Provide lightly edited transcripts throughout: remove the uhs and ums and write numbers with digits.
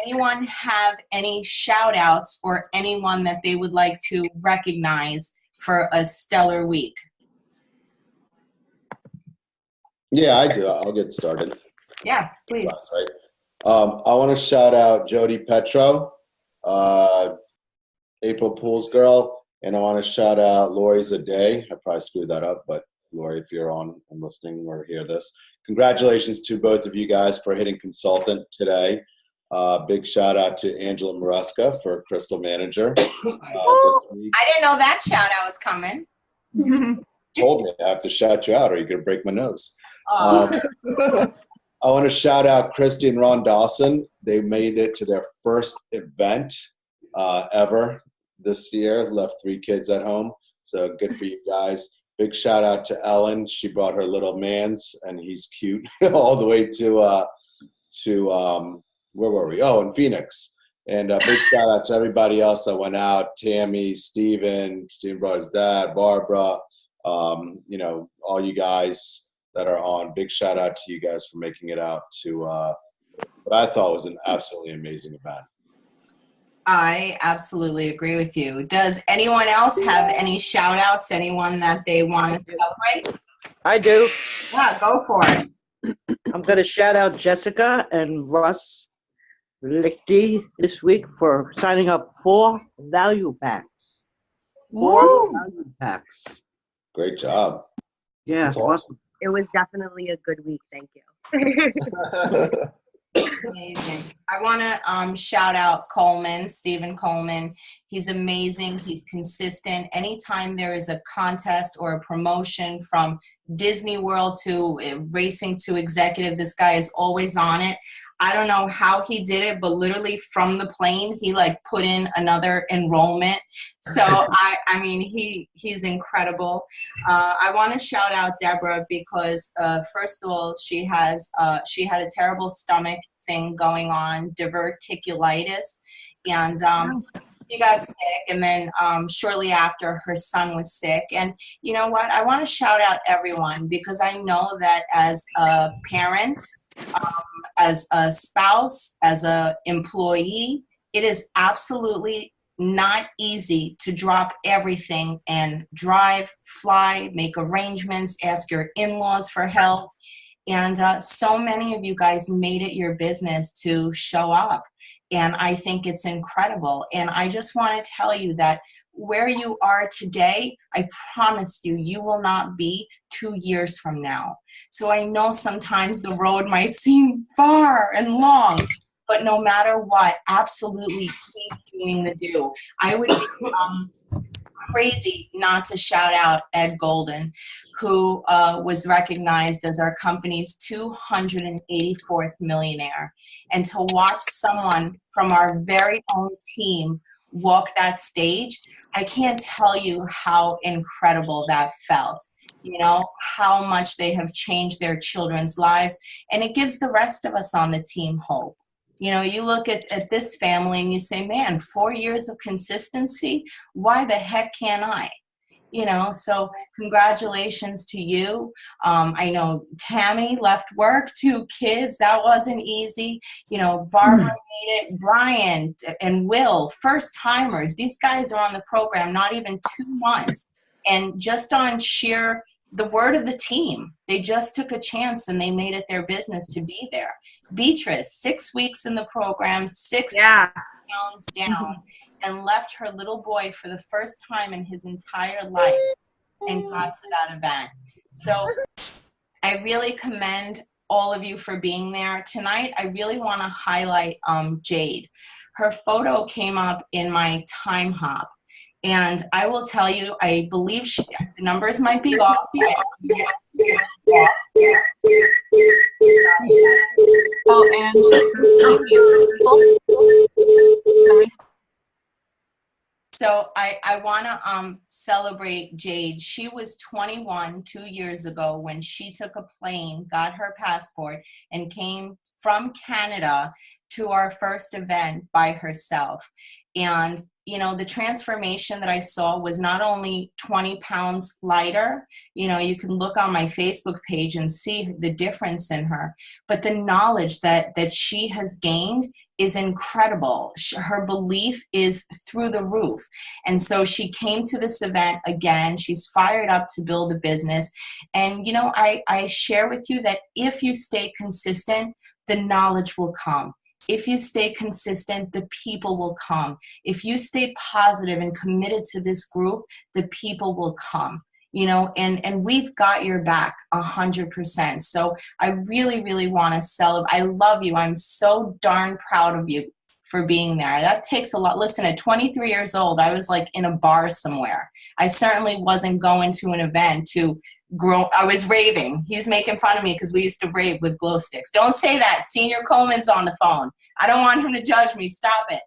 anyone have any shout outs or anyone that they would like to recognize for a stellar week? Yeah, I do. I'll get started. Yeah, please. Right. I want to shout out Jody Petro, April Pool's girl, and I want to shout out Lori Zade. I probably screwed that up, but Lori, if you're on and listening or hear this, congratulations to both of you guys for hitting consultant today. Big shout out to Angela Maresca for Crystal Manager. I didn't know that shout out was coming. Told me I have to shout you out or you're going to break my nose. I want to shout out Christy and Ron Dawson. They made it to their first event ever this year, left 3 kids at home. So good for you guys. Big shout out to Ellen. She brought her little mans, and he's cute, all the way to where were we? Oh, in Phoenix. And a big shout out to everybody else that went out. Tammy, Steven brought his dad, Barbara, all you guys that are on. Big shout out to you guys for making it out to what I thought was an absolutely amazing event. I absolutely agree with you. Does anyone else have any shout outs? Anyone that they want to celebrate? I do. Yeah, go for it. I'm going to shout out Jessica and Russ Lichty this week for signing up 4 value packs. 4 value packs. Great job. Yeah, That's awesome. It was definitely a good week. Thank you. Amazing. I want to shout out Coleman, Stephen Coleman. He's amazing. He's consistent. Anytime there is a contest or a promotion from Disney World to racing to executive, this guy is always on it. I don't know how he did it, but literally from the plane, he put in another enrollment. So I mean, he's incredible. I want to shout out Deborah because first of all, she had a terrible stomach thing going on, diverticulitis, and she got sick. And then shortly after, her son was sick. And you know what? I want to shout out everyone because I know that as a parent, as a spouse, as an employee, it is absolutely not easy to drop everything and drive, fly, make arrangements, ask your in-laws for help. And so many of you guys made it your business to show up. And I think it's incredible. And I just want to tell you that where you are today, I promise you, you will not be 2 years from now. So I know sometimes the road might seem far and long, but no matter what, absolutely keep doing the do. I would be crazy not to shout out Ed Golden, who was recognized as our company's 284th millionaire. And to watch someone from our very own team walk that stage, I can't tell you how incredible that felt. How much they have changed their children's lives. And it gives the rest of us on the team hope. You look at this family and you say, man, 4 years of consistency, why the heck can't I? So congratulations to you. I know Tammy left work, 2 kids. That wasn't easy. Barbara made it. Brian and Will, first timers. These guys are on the program not even 2 months. And just on sheer the word of the team, they just took a chance and they made it their business to be there. Beatrice, 6 weeks in the program, 6 pounds down, and left her little boy for the first time in his entire life and got to that event. So I really commend all of you for being there. Tonight, I really want to highlight Jade. Her photo came up in my time hop. And I will tell you, I believe the numbers might be off. Oh, and so I want to celebrate Jade. She was 21 2 years ago when she took a plane, got her passport, and came from Canada to our first event by herself. And the transformation that I saw was not only 20 pounds lighter, you can look on my Facebook page and see the difference in her, but the knowledge that she has gained is incredible. Her belief is through the roof. And so she came to this event again. She's fired up to build a business. And, you know, I share with you that if you stay consistent, the knowledge will come. If you stay consistent, the people will come. If you stay positive and committed to this group, the people will come. You know, and we've got your back 100%. So I really, really want to celebrate. I love you. I'm so darn proud of you for being there. That takes a lot. Listen, at 23 years old, I was like in a bar somewhere. I certainly wasn't going to an event to grow. I was raving. He's making fun of me because we used to rave with glow sticks. Don't say that. Senior Coleman's on the phone. I don't want him to judge me. Stop it.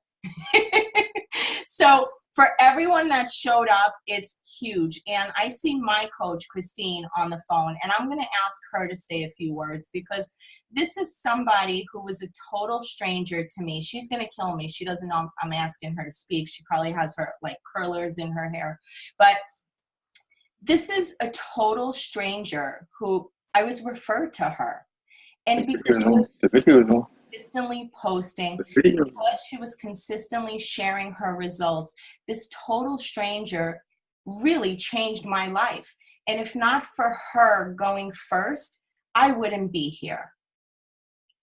So for everyone that showed up, it's huge. And I see my coach, Christine, on the phone, and I'm going to ask her to say a few words because this is somebody who was a total stranger to me. She's going to kill me. She doesn't know I'm asking her to speak. She probably has her like curlers in her hair. But this is a total stranger who I was referred to her. And because consistently posting, because she was consistently sharing her results, this total stranger really changed my life. And if not for her going first, I wouldn't be here.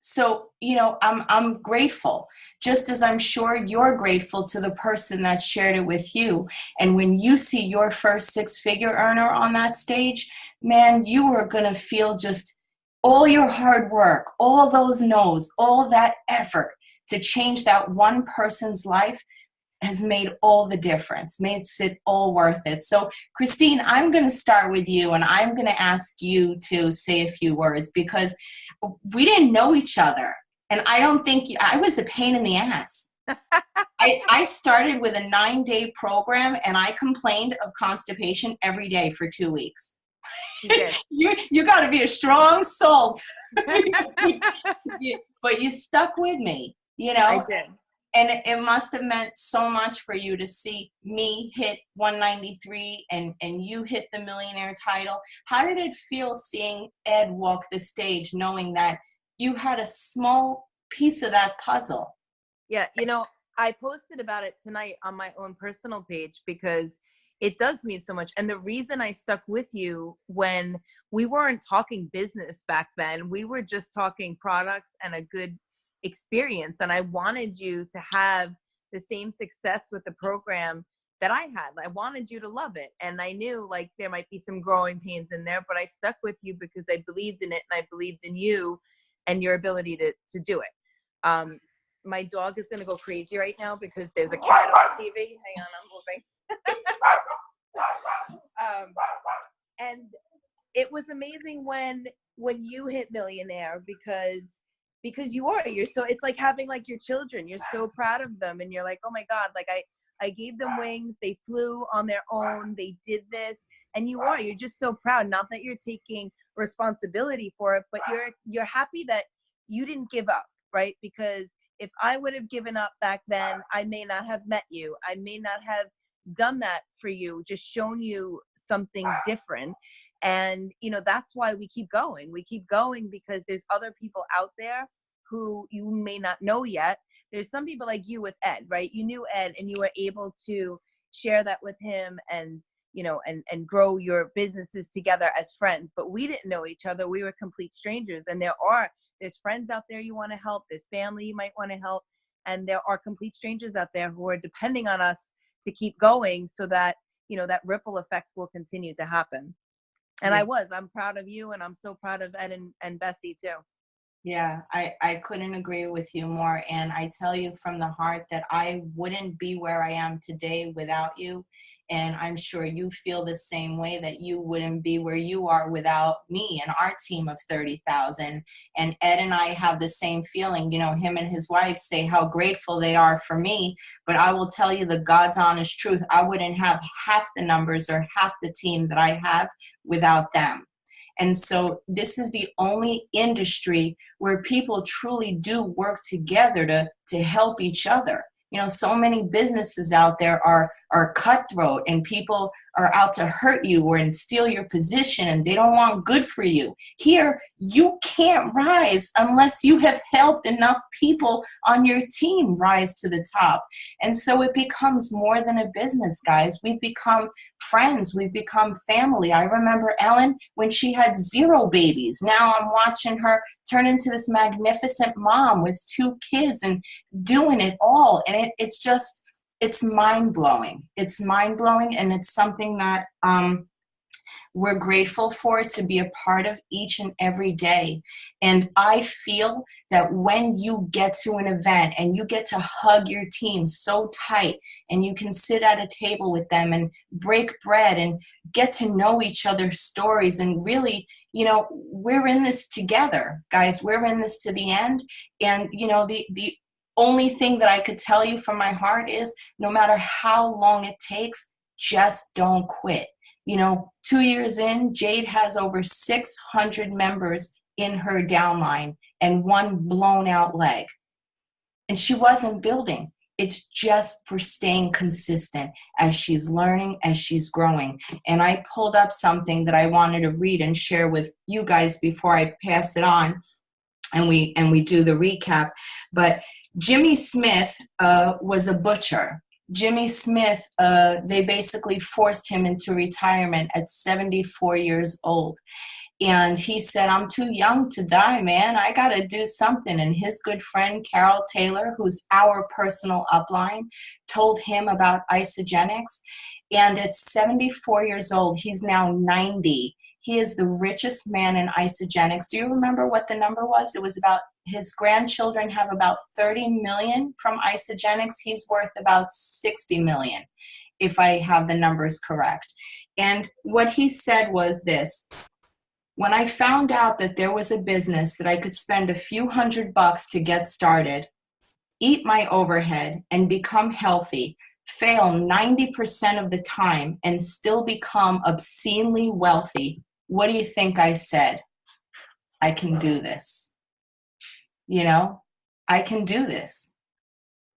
So, you know, I'm grateful, just as I'm sure you're grateful to the person that shared it with you. And when you see your first six-figure earner on that stage, man, you are going to feel just all your hard work, all those no's, all that effort to change that one person's life has made all the difference, makes it all worth it. So, Christine, I'm going to start with you, and I'm going to ask you to say a few words because we didn't know each other, and I don't think I was a pain in the ass. I started with a 9-day program, and I complained of constipation every day for 2 weeks. You got to be a strong soul. But you stuck with me, you know. I did. And it must have meant so much for you to see me hit 193 and you hit the millionaire title. How did it feel seeing Ed walk the stage, knowing that you had a small piece of that puzzle? Yeah, you know, I posted about it tonight on my own personal page because it does mean so much. And the reason I stuck with you when we weren't talking business back then, we were just talking products and a good experience. And I wanted you to have the same success with the program that I had. I wanted you to love it. And I knew like there might be some growing pains in there, but I stuck with you because I believed in it and I believed in you and your ability to do it. My dog is going to go crazy right now because there's a cat on TV. Hang on, I'm moving. And it was amazing when you hit millionaire because you're so, it's like having like your children, you're so proud of them and you're like, oh my God, like I gave them wings, they flew on their own, they did this, and you're just so proud. Not that you're taking responsibility for it, but you're happy that you didn't give up, right? Because if I would have given up back then, I may not have met you. I may not have done that for you, just shown you something different. And, you know, that's why we keep going. We keep going because there's other people out there who you may not know yet. There's some people like you with Ed, right? You knew Ed and you were able to share that with him and, you know, and grow your businesses together as friends. But we didn't know each other. We were complete strangers. And there's friends out there you want to help. There's family you might want to help. And there are complete strangers out there who are depending on us to keep going so that, you know, that ripple effect will continue to happen. And Yeah. I'm proud of you, and I'm so proud of Ed and Bessie too. Yeah, I couldn't agree with you more. And I tell you from the heart that I wouldn't be where I am today without you. And I'm sure you feel the same way, that you wouldn't be where you are without me and our team of 30,000. And Ed and I have the same feeling. You know, him and his wife say how grateful they are for me. But I will tell you the God's honest truth. I wouldn't have half the numbers or half the team that I have without them. And so this is the only industry where people truly do work together to help each other. You know, so many businesses out there are cutthroat, and people are out to hurt you or and steal your position, and they don't want good for you. Here, you can't rise unless you have helped enough people on your team rise to the top. And so it becomes more than a business, guys. We've become friends. We've become family. I remember Ellen when she had 0 babies. Now I'm watching her turn into this magnificent mom with 2 kids and doing it all. And it's just, it's mind-blowing. It's mind-blowing, and it's something that we're grateful for to be a part of each and every day. And I feel that when you get to an event and you get to hug your team so tight, and you can sit at a table with them and break bread and get to know each other's stories, and really, you know, we're in this together, guys. We're in this to the end. And, you know, the only thing that I could tell you from my heart is, no matter how long it takes, just don't quit. You know, 2 years in, Jade has over 600 members in her downline and 1 blown out leg. And she wasn't building. It's just for staying consistent as she's learning, as she's growing. And I pulled up something that I wanted to read and share with you guys before I pass it on and we do the recap. But Jimmy Smith was a butcher. Jimmy Smith, they basically forced him into retirement at 74 years old. And he said, I'm too young to die, man. I got to do something. And his good friend, Carol Taylor, who's our personal upline, told him about Isogenics. And at 74 years old, he's now 90. He is the richest man in Isogenics. Do you remember what the number was? It was about, his grandchildren have about 30 million from Isogenics. He's worth about 60 million, if I have the numbers correct. And what he said was this: when I found out that there was a business that I could spend a few $100 to get started, eat my overhead, and become healthy, fail 90% of the time, and still become obscenely wealthy, what do you think I said? I can do this. You know, I can do this.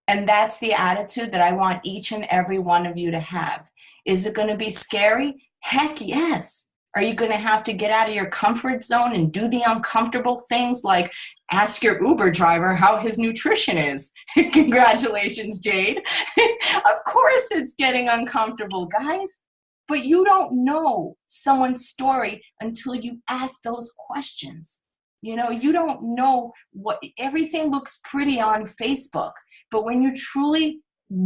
And that's the attitude that I want each and every one of you to have. Is it going to be scary? Heck yes. Are you going to have to get out of your comfort zone and do the uncomfortable things like ask your Uber driver how his nutrition is? Congratulations, Jade. Of course it's getting uncomfortable, guys. But you don't know someone's story until you ask those questions. You know, you don't know what, everything looks pretty on Facebook. But when you truly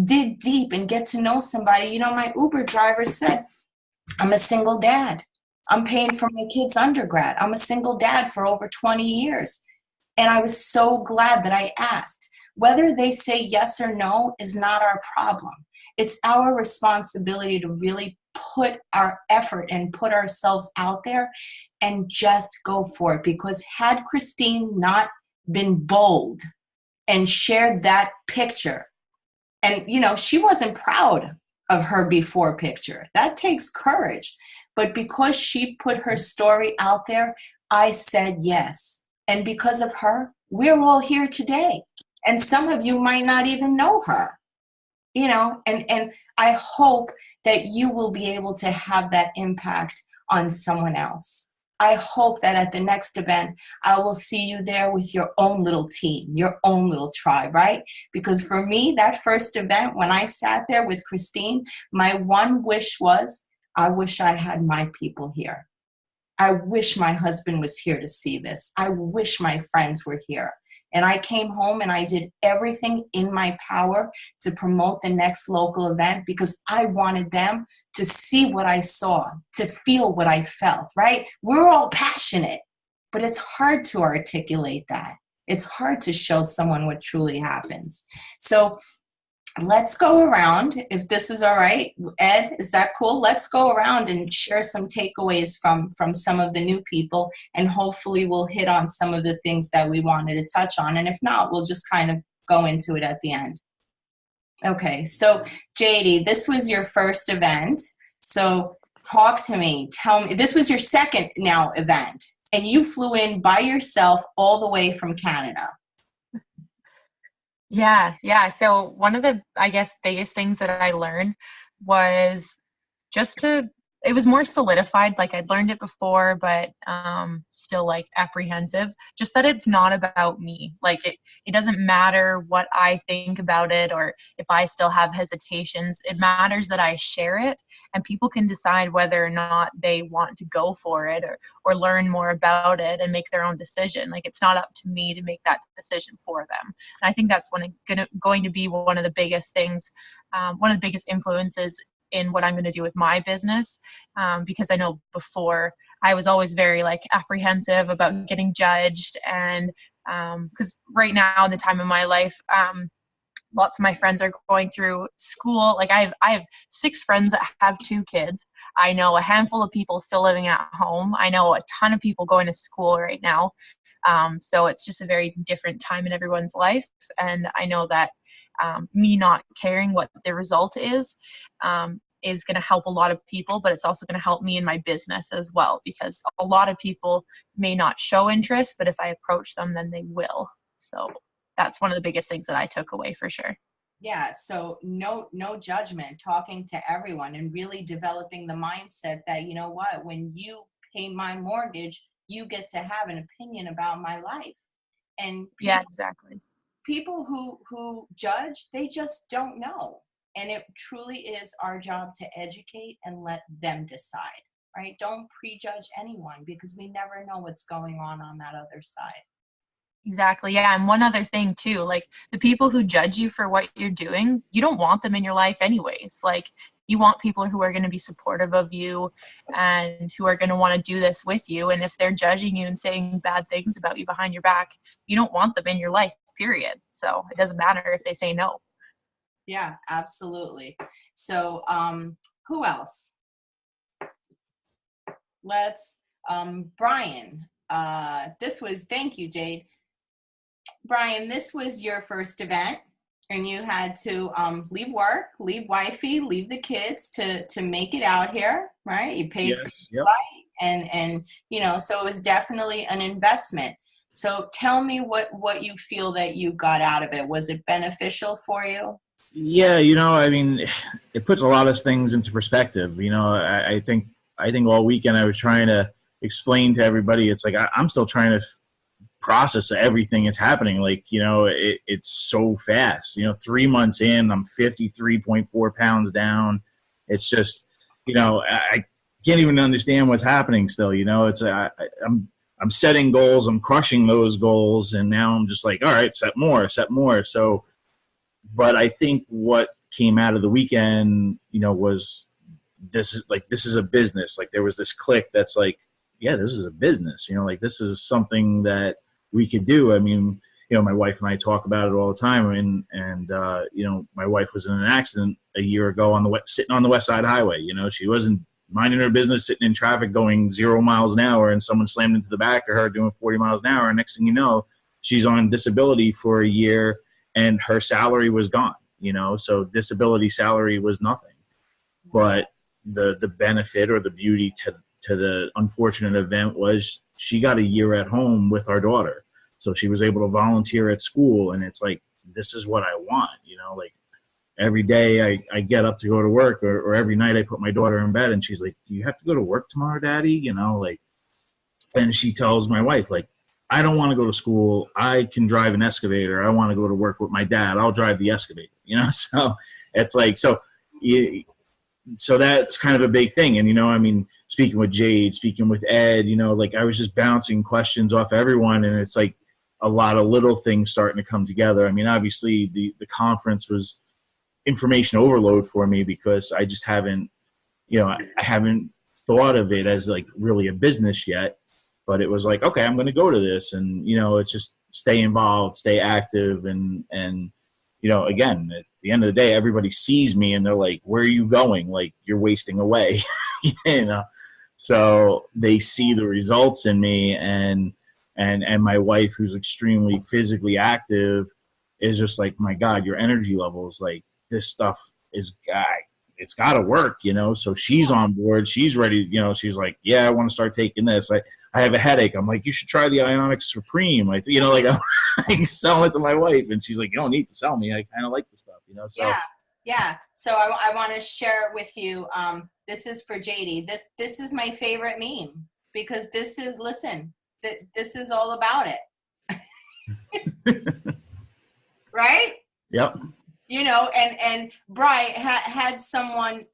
dig deep and get to know somebody, you know, my Uber driver said, I'm a single dad. I'm paying for my kids' undergrad. I'm a single dad for over 20 years. And I was so glad that I asked. Whether they say yes or no is not our problem. It's our responsibility to really put our effort and put ourselves out there and just go for it. Because had Christine not been bold and shared that picture, and, you know, she wasn't proud of her before picture. That takes courage. But because she put her story out there, I said yes. And because of her, we're all here today. And some of you might not even know her. You know, and I hope that you will be able to have that impact on someone else. I hope that at the next event, I will see you there with your own little team, your own little tribe, right? Because for me, that first event, when I sat there with Christine, my one wish was, I wish I had my people here. I wish my husband was here to see this. I wish my friends were here. And I came home and I did everything in my power to promote the next local event because I wanted them to see what I saw, to feel what I felt, right? We're all passionate, but it's hard to articulate that. It's hard to show someone what truly happens. So let's go around, if this is all right. Ed, is that cool? Let's go around and share some takeaways from some of the new people, and hopefully we'll hit on some of the things that we wanted to touch on. And if not, we'll just kind of go into it at the end. Okay, so JD, this was your first event. So talk to me. Tell me, this was your second now event, and you flew in by yourself all the way from Canada. Yeah. So one of the, I guess, biggest things that I learned was just to, it was more solidified. Like I'd learned it before, but still like apprehensive. Just that it's not about me. Like it doesn't matter what I think about it or if I still have hesitations. It matters that I share it and people can decide whether or not they want to go for it or learn more about it and make their own decision. Like it's not up to me to make that decision for them. And I think that's going to be one of the biggest things, one of the biggest influences in what I'm going to do with my business. Because I know before I was always very like apprehensive about getting judged. And because right now in the time of my life, lots of my friends are going through school. Like I have 6 friends that have 2 kids. I know a handful of people still living at home. I know a ton of people going to school right now. So it's just a very different time in everyone's life. And I know that me not caring what the result is going to help a lot of people, but it's also going to help me in my business as well, because a lot of people may not show interest, but if I approach them, then they will. So that's one of the biggest things that I took away for sure. Yeah, so no judgment, talking to everyone and really developing the mindset that, you know what, when you pay my mortgage, you get to have an opinion about my life. And Yeah, exactly. people who judge, they just don't know. And it truly is our job to educate and let them decide, right? Don't prejudge anyone because we never know what's going on that other side. Exactly. Yeah. And one other thing too, like the people who judge you for what you're doing, you don't want them in your life anyways. Like you want people who are going to be supportive of you and who are going to want to do this with you. And if they're judging you and saying bad things about you behind your back, you don't want them in your life, period. So it doesn't matter if they say no. Yeah, absolutely. So who else? Let's, Brian, thank you, Jade. Brian, this was your first event and you had to leave work, leave wifey, leave the kids to make it out here, right? You paid for your flight and you know, so it was definitely an investment. So tell me what you feel that you got out of it. Was it beneficial for you? Yeah, I mean, it puts a lot of things into perspective. I think all weekend I was trying to explain to everybody. It's like I'm still trying to process everything that's happening. Like, it's so fast. 3 months in, I'm 53.4 pounds down. It's just, I can't even understand what's happening still. I'm setting goals, I'm crushing those goals, and now I'm just like, all right, set more. So, but I think what came out of the weekend, was this is a business. Like there was this click that's like, yeah, this is a business. Like this is something that we could do. I mean, my wife and I talk about it all the time. And my wife was in an accident a year ago sitting on the West Side Highway. She wasn't minding her business, sitting in traffic going 0 miles an hour, and someone slammed into the back of her doing 40 miles an hour. And next thing you know, she's on disability for a year and her salary was gone, so disability salary was nothing. But the benefit or the beauty to the unfortunate event was she got a year at home with our daughter. So she was able to volunteer at school, and it's like, this is what I want, like every day I get up to go to work or every night I put my daughter in bed and she's like, do you have to go to work tomorrow, Daddy? And she tells my wife, like, I don't want to go to school. I can drive an excavator. I want to go to work with my dad. I'll drive the excavator, So it's like, so that's kind of a big thing. And, I mean, speaking with Jade, speaking with Ed, like I was just bouncing questions off everyone. And it's like a lot of little things starting to come together. I mean, obviously the conference was information overload for me because I just haven't, I haven't thought of it as like really a business yet. But it was like, okay, I'm going to go to this. And, it's just stay involved, stay active. And again, at the end of the day, everybody sees me and they're like, where are you going? Like, you're wasting away, So they see the results in me. And my wife, who's extremely physically active, is just like, my God, your energy levels, like this stuff it's got to work, So she's on board. She's ready. She's like, yeah, I want to start taking this. I I have a headache. I'm like, you should try the Ionic Supreme. Like, you know, like I'm selling it to my wife, and she's like, you don't need to sell me. I kind of like the stuff, you know. So yeah. So I want to share it with you. This is for JD. This is my favorite meme because this is this is all about it, right? Yep. You know, and Bri had someone,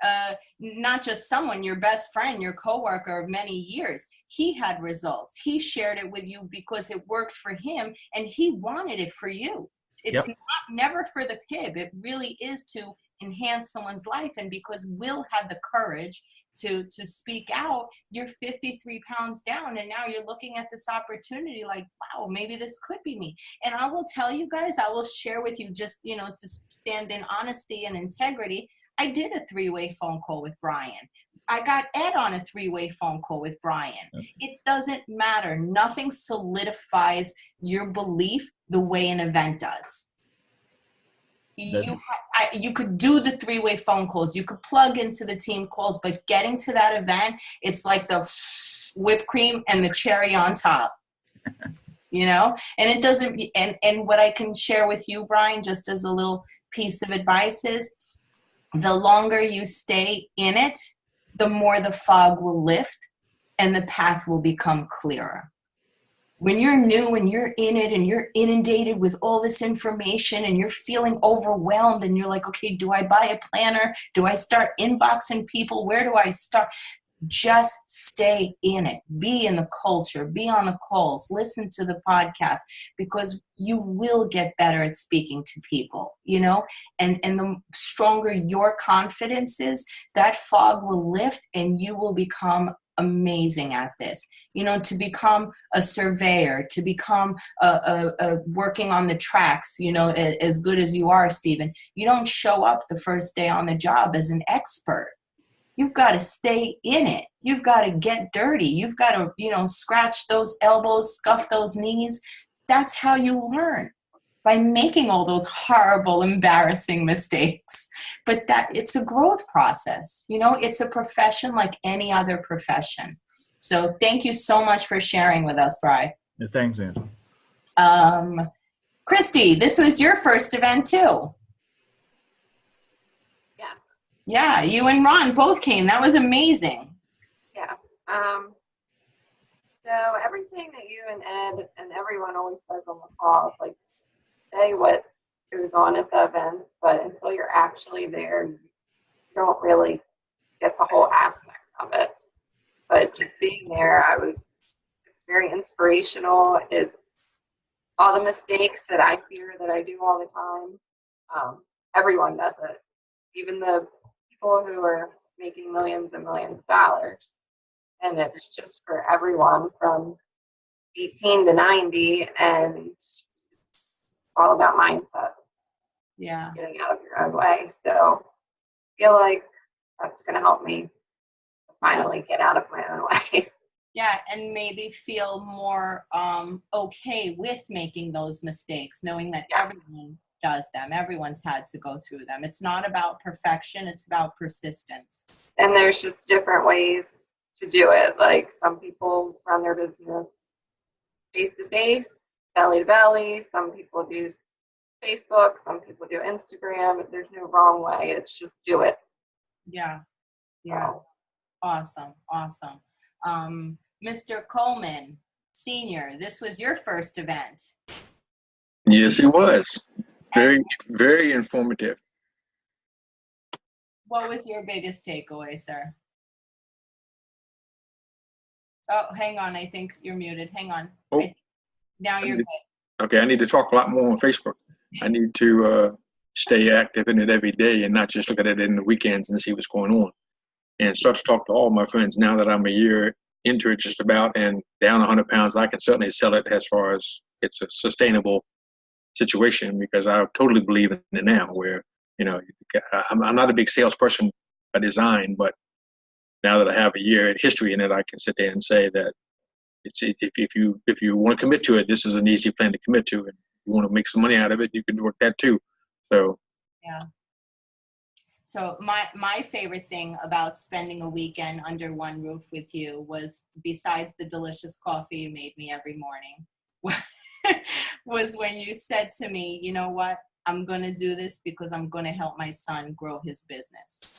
not just someone, your best friend, your coworker of many years. He had results. He shared it with you because it worked for him, and he wanted it for you. It's never for the pib. It really is to enhance someone's life. And because Will had the courage to speak out, you're 53 pounds down, and now you're looking at this opportunity like, wow, maybe this could be me. And I will tell you guys, I will share with you, just, you know, to stand in honesty and integrity. I did a 3-way phone call with Brian. I got Ed on a 3-way phone call with Brian. It doesn't matter. Nothing solidifies your belief the way an event does. You could do the 3-way phone calls. You could plug into the team calls, but getting to that event, it's like the whipped cream and the cherry on top, you know? And it doesn't, and what I can share with you, Brian, just as a little piece of advice is, the longer you stay in it, the more the fog will lift and the path will become clearer. When you're new and you're in it and you're inundated with all this information and you're feeling overwhelmed and you're like, okay, do I buy a planner? Do I start inboxing people? Where do I start? Just stay in it. Be in the culture. Be on the calls. Listen to the podcast, because you will get better at speaking to people, you know? And the stronger your confidence is, that fog will lift and you will become amazing at this. You know, to become a surveyor, to become a working on the tracks, you know, as good as you are, Stephen, you don't show up the first day on the job as an expert. You've got to stay in it. You've got to get dirty. You've got to, you know, scratch those elbows, scuff those knees. That's how you learn, by making all those horrible, embarrassing mistakes. But that it's a growth process. You know, it's a profession like any other profession. So thank you so much for sharing with us, Bri. Yeah, thanks, Angela. Christy, this was your first event too. Yeah. Yeah, you and Ron both came. That was amazing. Yeah. So everything that you and Ed and everyone always says on the calls, like, say what goes on at the event, but until you're actually there, you don't really get the whole aspect of it. But just being there, it's very inspirational. It's all the mistakes that I fear that I do all the time. Everyone does it. Even the people who are making millions and millions of dollars. And it's just for everyone from 18 to 90, and it's all about mindset. Yeah. Getting out of your own way. So I feel like that's going to help me finally get out of my own way. Yeah, and maybe feel more okay with making those mistakes, knowing that everyone does them. Everyone's had to go through them. It's not about perfection. It's about persistence. And there's just different ways to do it. Like, some people run their business face-to-face, belly-to-belly. Some people do Facebook. Some people do Instagram. There's no wrong way. It's just do it. Yeah. Yeah. Awesome. Mr. Coleman, Senior, this was your first event. Yes, it was. Very, very informative. What was your biggest takeaway, sir? Oh, hang on. I think you're muted. Hang on. Oh. Now you're good. Okay, I need to talk a lot more on Facebook. I need to stay active in it every day and not just look at it in the weekends and see what's going on. And start to talk to all my friends now that I'm a year into it just about and down 100 pounds. I can certainly sell it as far as it's a sustainable situation, because I totally believe in it now, where, you know, I'm not a big salesperson by design, but now that I have a year in history in it, I can sit there and say that if you want to commit to it, this is an easy plan to commit to. And if you want to make some money out of it, you can work that too. So yeah. So my favorite thing about spending a weekend under one roof with you was, besides the delicious coffee you made me every morning, was when you said to me, you know what, I'm going to do this because I'm going to help my son grow his business.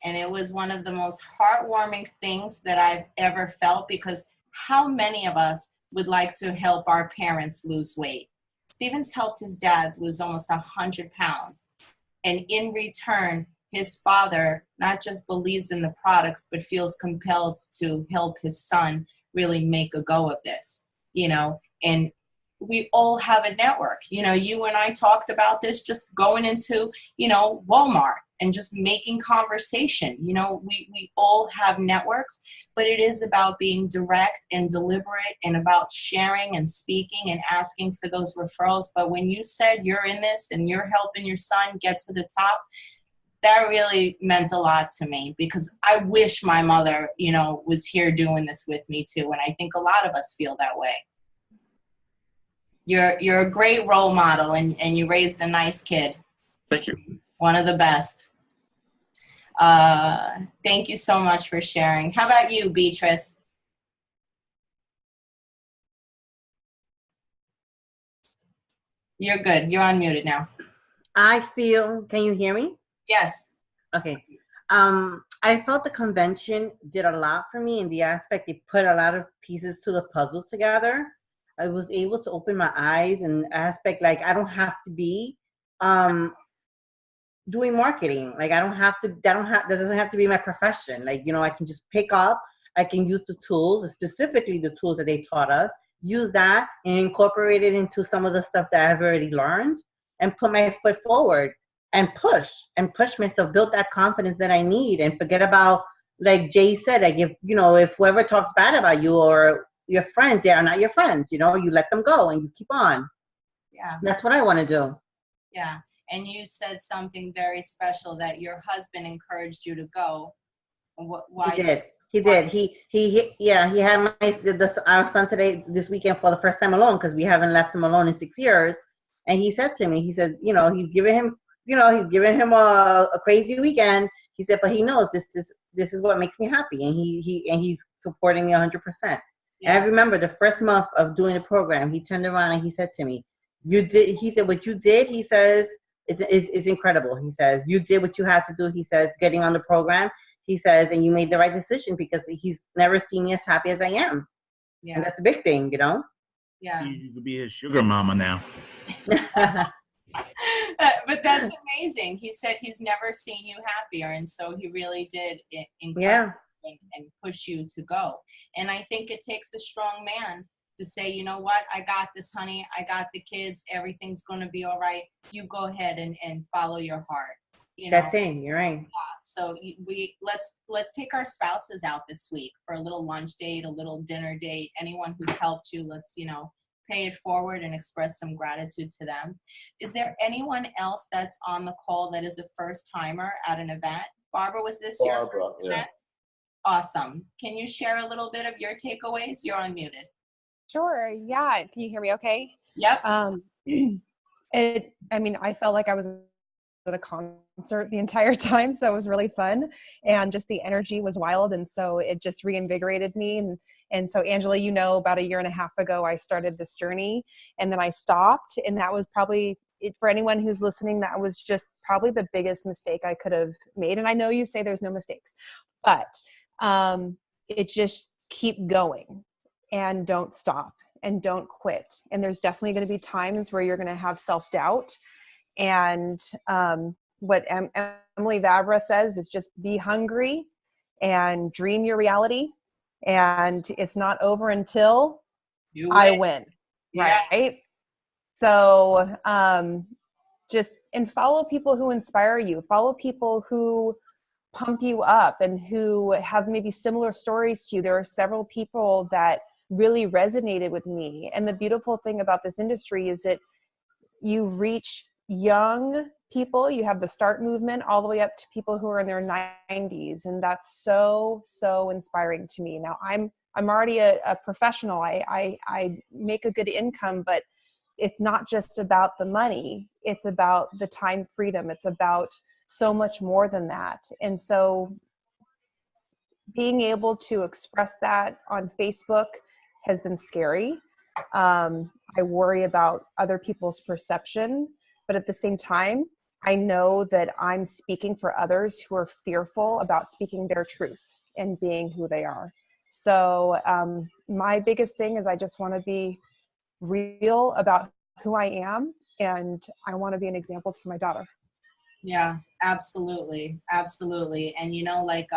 And it was one of the most heartwarming things that I've ever felt, because how many of us would like to help our parents lose weight? Steven's helped his dad lose almost 100 pounds. And in return, his father not just believes in the products, but feels compelled to help his son really make a go of this, you know. And we all have a network. You know, you and I talked about this, just going into, you know, Walmart and just making conversation. You know, we all have networks, but it is about being direct and deliberate and about sharing and speaking and asking for those referrals. But when you said you're in this and you're helping your son get to the top, that really meant a lot to me, because I wish my mother, you know, was here doing this with me too. And I think a lot of us feel that way. You're a great role model, and you raised a nice kid. Thank you. One of the best. Thank you so much for sharing. How about you, Beatrice? You're good. You're unmuted now. I feel, can you hear me? Yes. Okay. I felt the convention did a lot for me in the aspect it put a lot of pieces to the puzzle together. I was able to open my eyes and aspect, like, I don't have to be doing marketing. Like, that doesn't have to be my profession. Like, you know, I can just pick up, I can use the tools, specifically the tools that they taught us, use that and incorporate it into some of the stuff that I've already learned, and put my foot forward and push myself, build that confidence that I need, and forget about, like Jay said, like, if whoever talks bad about you or your friends, they are not your friends, you know, you let them go and you keep on. Yeah. That's what I want to do. Yeah. And you said something very special, that your husband encouraged you to go. Why? He did. He had our son this weekend for the first time alone, because we haven't left him alone in 6 years. And he said to me, he said, you know, he's giving him a crazy weekend. He said, but he knows this is what makes me happy, and he's supporting me 100%. Yeah. And I remember the first month of doing the program, he turned around and he said to me, he said, what you did, he says, it's incredible. He says, you did what you had to do. He says, getting on the program, he says, and you made the right decision, because he's never seen me as happy as I am. Yeah. And that's a big thing, you know? Yeah. So you could be his sugar mama now. But that's amazing. He said he's never seen you happier. And so he really did encourage and push you to go. And I think it takes a strong man to say, you know what, I got this, honey. I got the kids. Everything's going to be all right. You go ahead and follow your heart. You know? That's it. You're right. So let's take our spouses out this week for a little lunch date, a little dinner date. Anyone who's helped you, let's, you know, pay it forward and express some gratitude to them. Is there anyone else that's on the call that is a first timer at an event? Barbara, was this your first event? Awesome. Can you share a little bit of your takeaways? You're unmuted. Sure. Yeah. Can you hear me okay? Yep. I felt like I was at a concert the entire time, so it was really fun, and just the energy was wild, and so it just reinvigorated me. And so, Angela, you know, about 1.5 years ago, I started this journey, and then I stopped, and that was probably for anyone who's listening, that was just probably the biggest mistake I could have made. And I know you say there's no mistakes, but it just keep going and don't stop and don't quit. And there's definitely going to be times where you're going to have self-doubt. And what Emily Vavra says is just be hungry and dream your reality. And it's not over until I win. Yeah. Right? So and follow people who inspire you. Follow people who pump you up and who have maybe similar stories to you. There are several people that really resonated with me. And the beautiful thing about this industry is that you reach young people. You have the START movement all the way up to people who are in their 90s. And that's so, so inspiring to me. Now I'm already a professional. I make a good income, but it's not just about the money. It's about the time freedom. It's about so much more than that. And so being able to express that on Facebook has been scary. I worry about other people's perception, but at the same time, I know that I'm speaking for others who are fearful about speaking their truth and being who they are. So my biggest thing is I just want to be real about who I am, and I want to be an example to my daughter. Yeah, absolutely. Absolutely. And like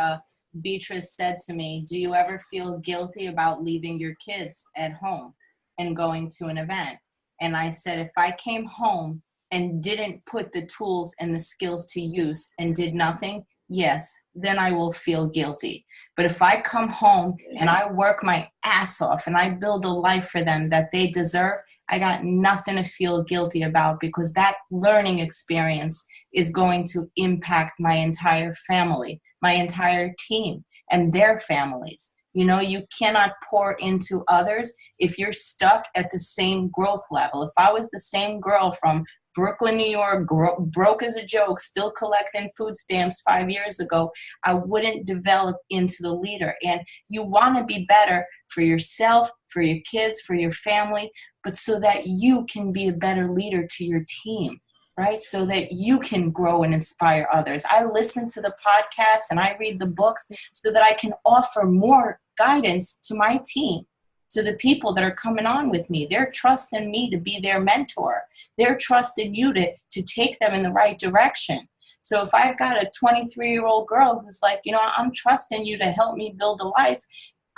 Beatrice said to me, do you ever feel guilty about leaving your kids at home and going to an event? And I said, if I came home and didn't put the tools and the skills to use and did nothing, yes, then I will feel guilty. But if I come home and I work my ass off and I build a life for them that they deserve, I got nothing to feel guilty about, because that learning experience is going to impact my entire family, my entire team, and their families. You cannot pour into others if you're stuck at the same growth level. If I was the same girl from Brooklyn, New York, broke as a joke, still collecting food stamps 5 years ago, I wouldn't develop into the leader. And you want to be better for yourself, for your kids, for your family, but so that you can be a better leader to your team, right? So that you can grow and inspire others. I listen to the podcasts and I read the books so that I can offer more guidance to my team, to the people that are coming on with me. They're trusting me to be their mentor. They're trusting you to take them in the right direction. So if I've got a 23-year-old girl who's like, I'm trusting you to help me build a life,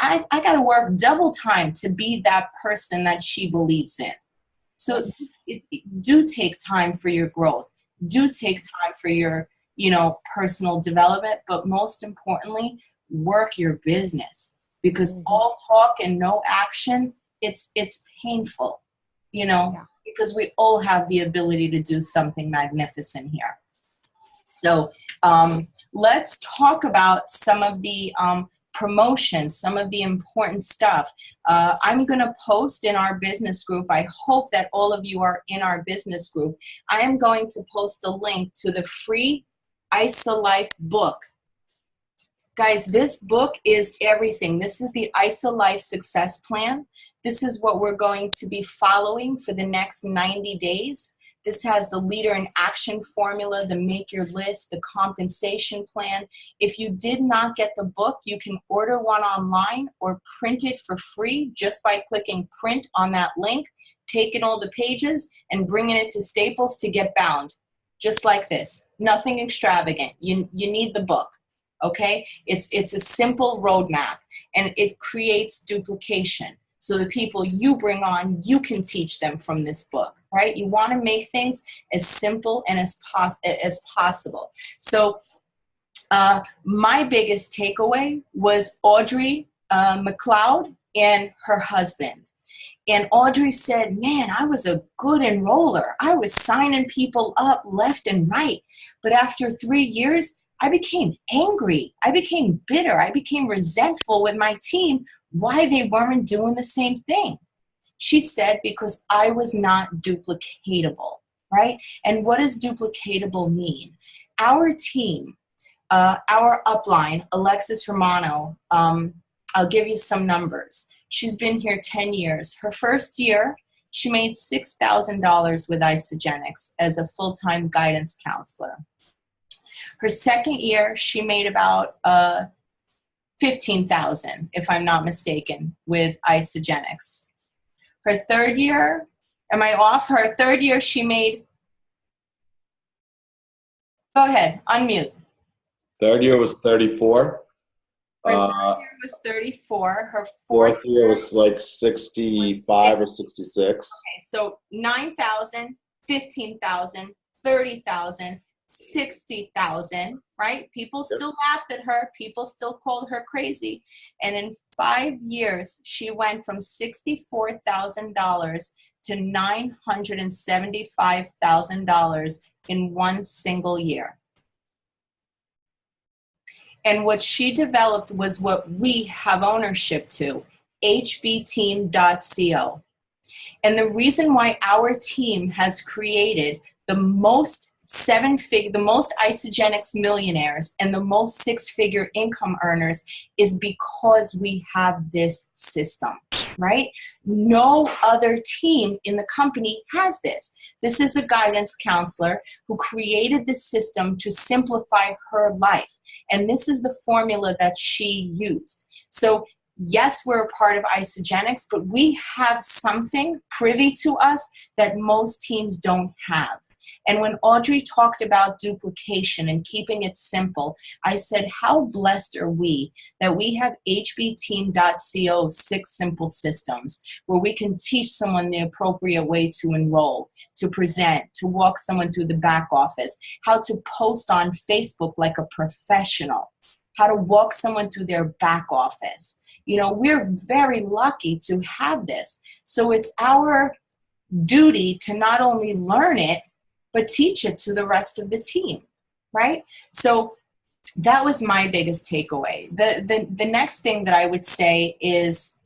I got to work double time to be that person that she believes in. So do take time for your growth. Do take time for your, personal development, but most importantly, work your business, because all talk and no action, it's painful, because we all have the ability to do something magnificent here. So let's talk about some of the promotions, some of the important stuff. I'm going to post in our business group. I hope that all of you are in our business group. I am going to post a link to the free ISOLife book. Guys, this book is everything. This is the ISOLife Success Plan. This is what we're going to be following for the next 90 days. This has the leader in action formula, the make your list, the compensation plan. If you did not get the book, you can order one online or print it for free just by clicking print on that link, taking all the pages and bringing it to Staples to get bound. Just like this. Nothing extravagant. You need the book. Okay? It's a simple roadmap, and it creates duplication. So the people you bring on, you can teach them from this book, right? You want to make things as simple and as possible. So my biggest takeaway was Audrey McLeod and her husband. And Audrey said, man, I was a good enroller. I was signing people up left and right. But after 3 years, I became angry. I became bitter. I became resentful with my team why they weren't doing the same thing. She said, because I was not duplicatable, right? And what does duplicatable mean? Our team, our upline, Alexis Romano, I'll give you some numbers. She's been here 10 years. Her first year, she made $6,000 with Isagenix as a full-time guidance counselor. Her second year, she made about $15,000, if I'm not mistaken, with Isagenix. Her third year, am I off? Her third year, she made, go ahead, unmute. Third year was 34. Her third year was 34. Her fourth year was like 65 or 66. Okay, so 9,000, 15,000, 30,000, 60,000, right? People still laughed at her. People still called her crazy. And in 5 years, she went from $64,000 to $975,000 in one single year. And what she developed was what we have ownership to, hbteam.co. And the reason why our team has created the most the most Isogenics millionaires and the most six-figure income earners is because we have this system, right? No other team in the company has this. This is a guidance counselor who created this system to simplify her life. And this is the formula that she used. So yes, we're a part of Isogenics, but we have something privy to us that most teams don't have. And when Audrey talked about duplication and keeping it simple, I said, how blessed are we that we have hbteam.co 6 simple systems where we can teach someone the appropriate way to enroll, to present, to walk someone through the back office, how to post on Facebook like a professional, how to walk someone through their back office. You know, we're very lucky to have this. So it's our duty to not only learn it, but teach it to the rest of the team, right? So that was my biggest takeaway. The next thing that I would say is,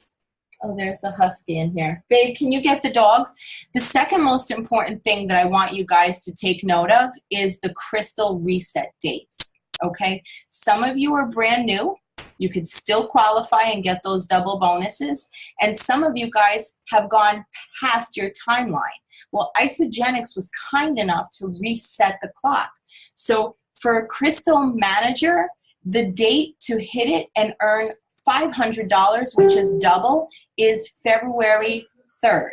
oh, there's a husky in here. Babe, can you get the dog? The second most important thing that I want you guys to take note of is the crystal reset dates, okay? Some of you are brand new. You could still qualify and get those double bonuses. And some of you guys have gone past your timeline. Well, Isogenics was kind enough to reset the clock. So for a Crystal Manager, the date to hit it and earn $500, which is double, is February 3rd.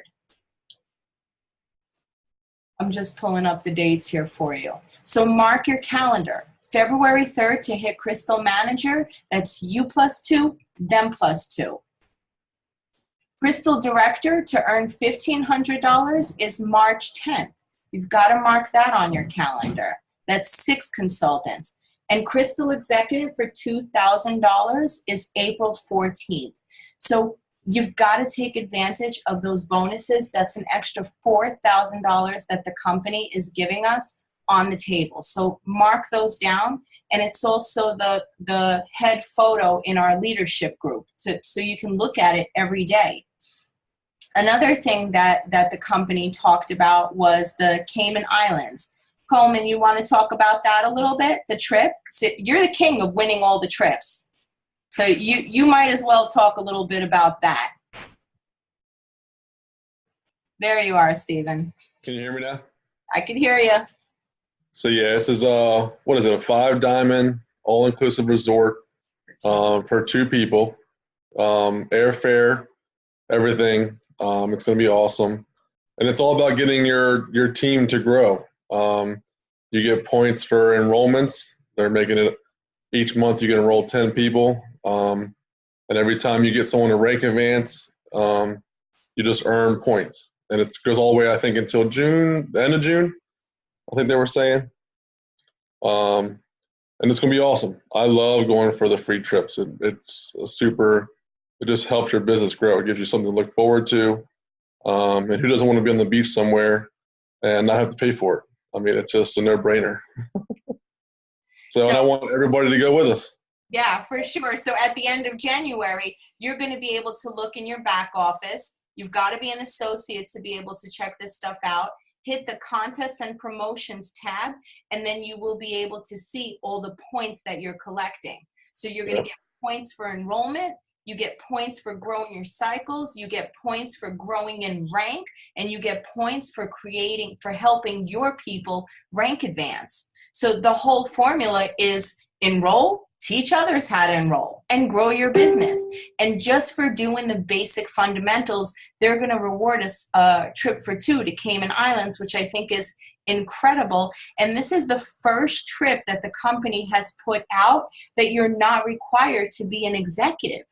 I'm just pulling up the dates here for you. So mark your calendar. February 3rd to hit Crystal Manager, that's you +2, them +2. Crystal Director to earn $1,500 is March 10th. You've got to mark that on your calendar. That's 6 consultants. And Crystal Executive for $2,000 is April 14th. So you've got to take advantage of those bonuses. That's an extra $4,000 that the company is giving us on the table. So mark those down. And it's also the head photo in our leadership group so you can look at it every day. Another thing that the company talked about was the Cayman Islands. Coleman, you want to talk about that a little bit, the trip? You're the king of winning all the trips. So you might as well talk a little bit about that. There you are, Stephen. Can you hear me now? I can hear you. So yeah, this is what is it, a 5-diamond all-inclusive resort for 2 people. Airfare, everything. It's going to be awesome. And it's all about getting your team to grow. You get points for enrollments. They're making it each month you can enroll 10 people. And every time you get someone to rank advance, you just earn points. And it goes all the way, I think, until June, the end of June, I think they were saying. And it's going to be awesome. I love going for the free trips. It's it just helps your business grow. It gives you something to look forward to. And who doesn't want to be on the beach somewhere and not have to pay for it? I mean, it's just a no-brainer. So and I want everybody to go with us. Yeah, for sure. So at the end of January, you're going to be able to look in your back office. You've got to be an associate to be able to check this stuff out. Hit the contests and promotions tab, and then you will be able to see all the points that you're collecting. So you're going to get points for enrollment. You get points for growing your cycles. You get points for growing in rank, and you get points for helping your people rank advance. So the whole formula is enroll, teach others how to enroll, and grow your business. And just for doing the basic fundamentals, they're going to reward us a trip for 2 to Cayman Islands, which I think is incredible. And this is the first trip that the company has put out that you're not required to be an executive.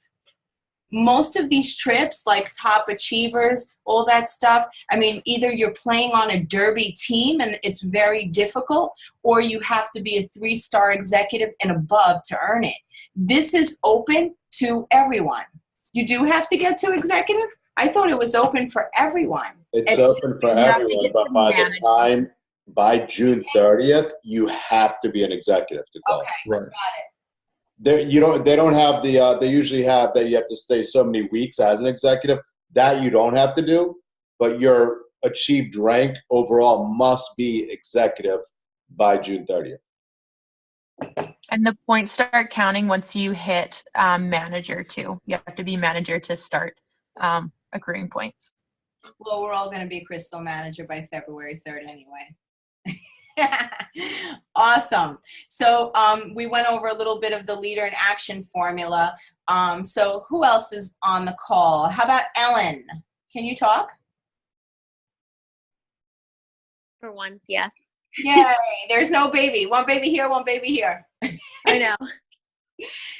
Most of these trips, like Top Achievers, all that stuff, I mean, either you're playing on a derby team and it's very difficult, or you have to be a 3-star executive and above to earn it. This is open to everyone. You do have to get to executive? I thought it was open for everyone. It's open for everyone, but by June 30th, you have to be an executive to go. Okay, right. Got it. They don't have they usually have that you have to stay so many weeks as an executive. That you don't have to do, but your achieved rank overall must be executive by June 30th. And the points start counting once you hit manager too. You have to be manager to start accruing points. Well, we're all going to be Crystal manager by February 3rd anyway. Awesome. So we went over a little bit of the leader in action formula. So who else is on the call? How about Ellen? Can you talk? For once, yes. Yay, there's no baby. One baby here, one baby here. I know.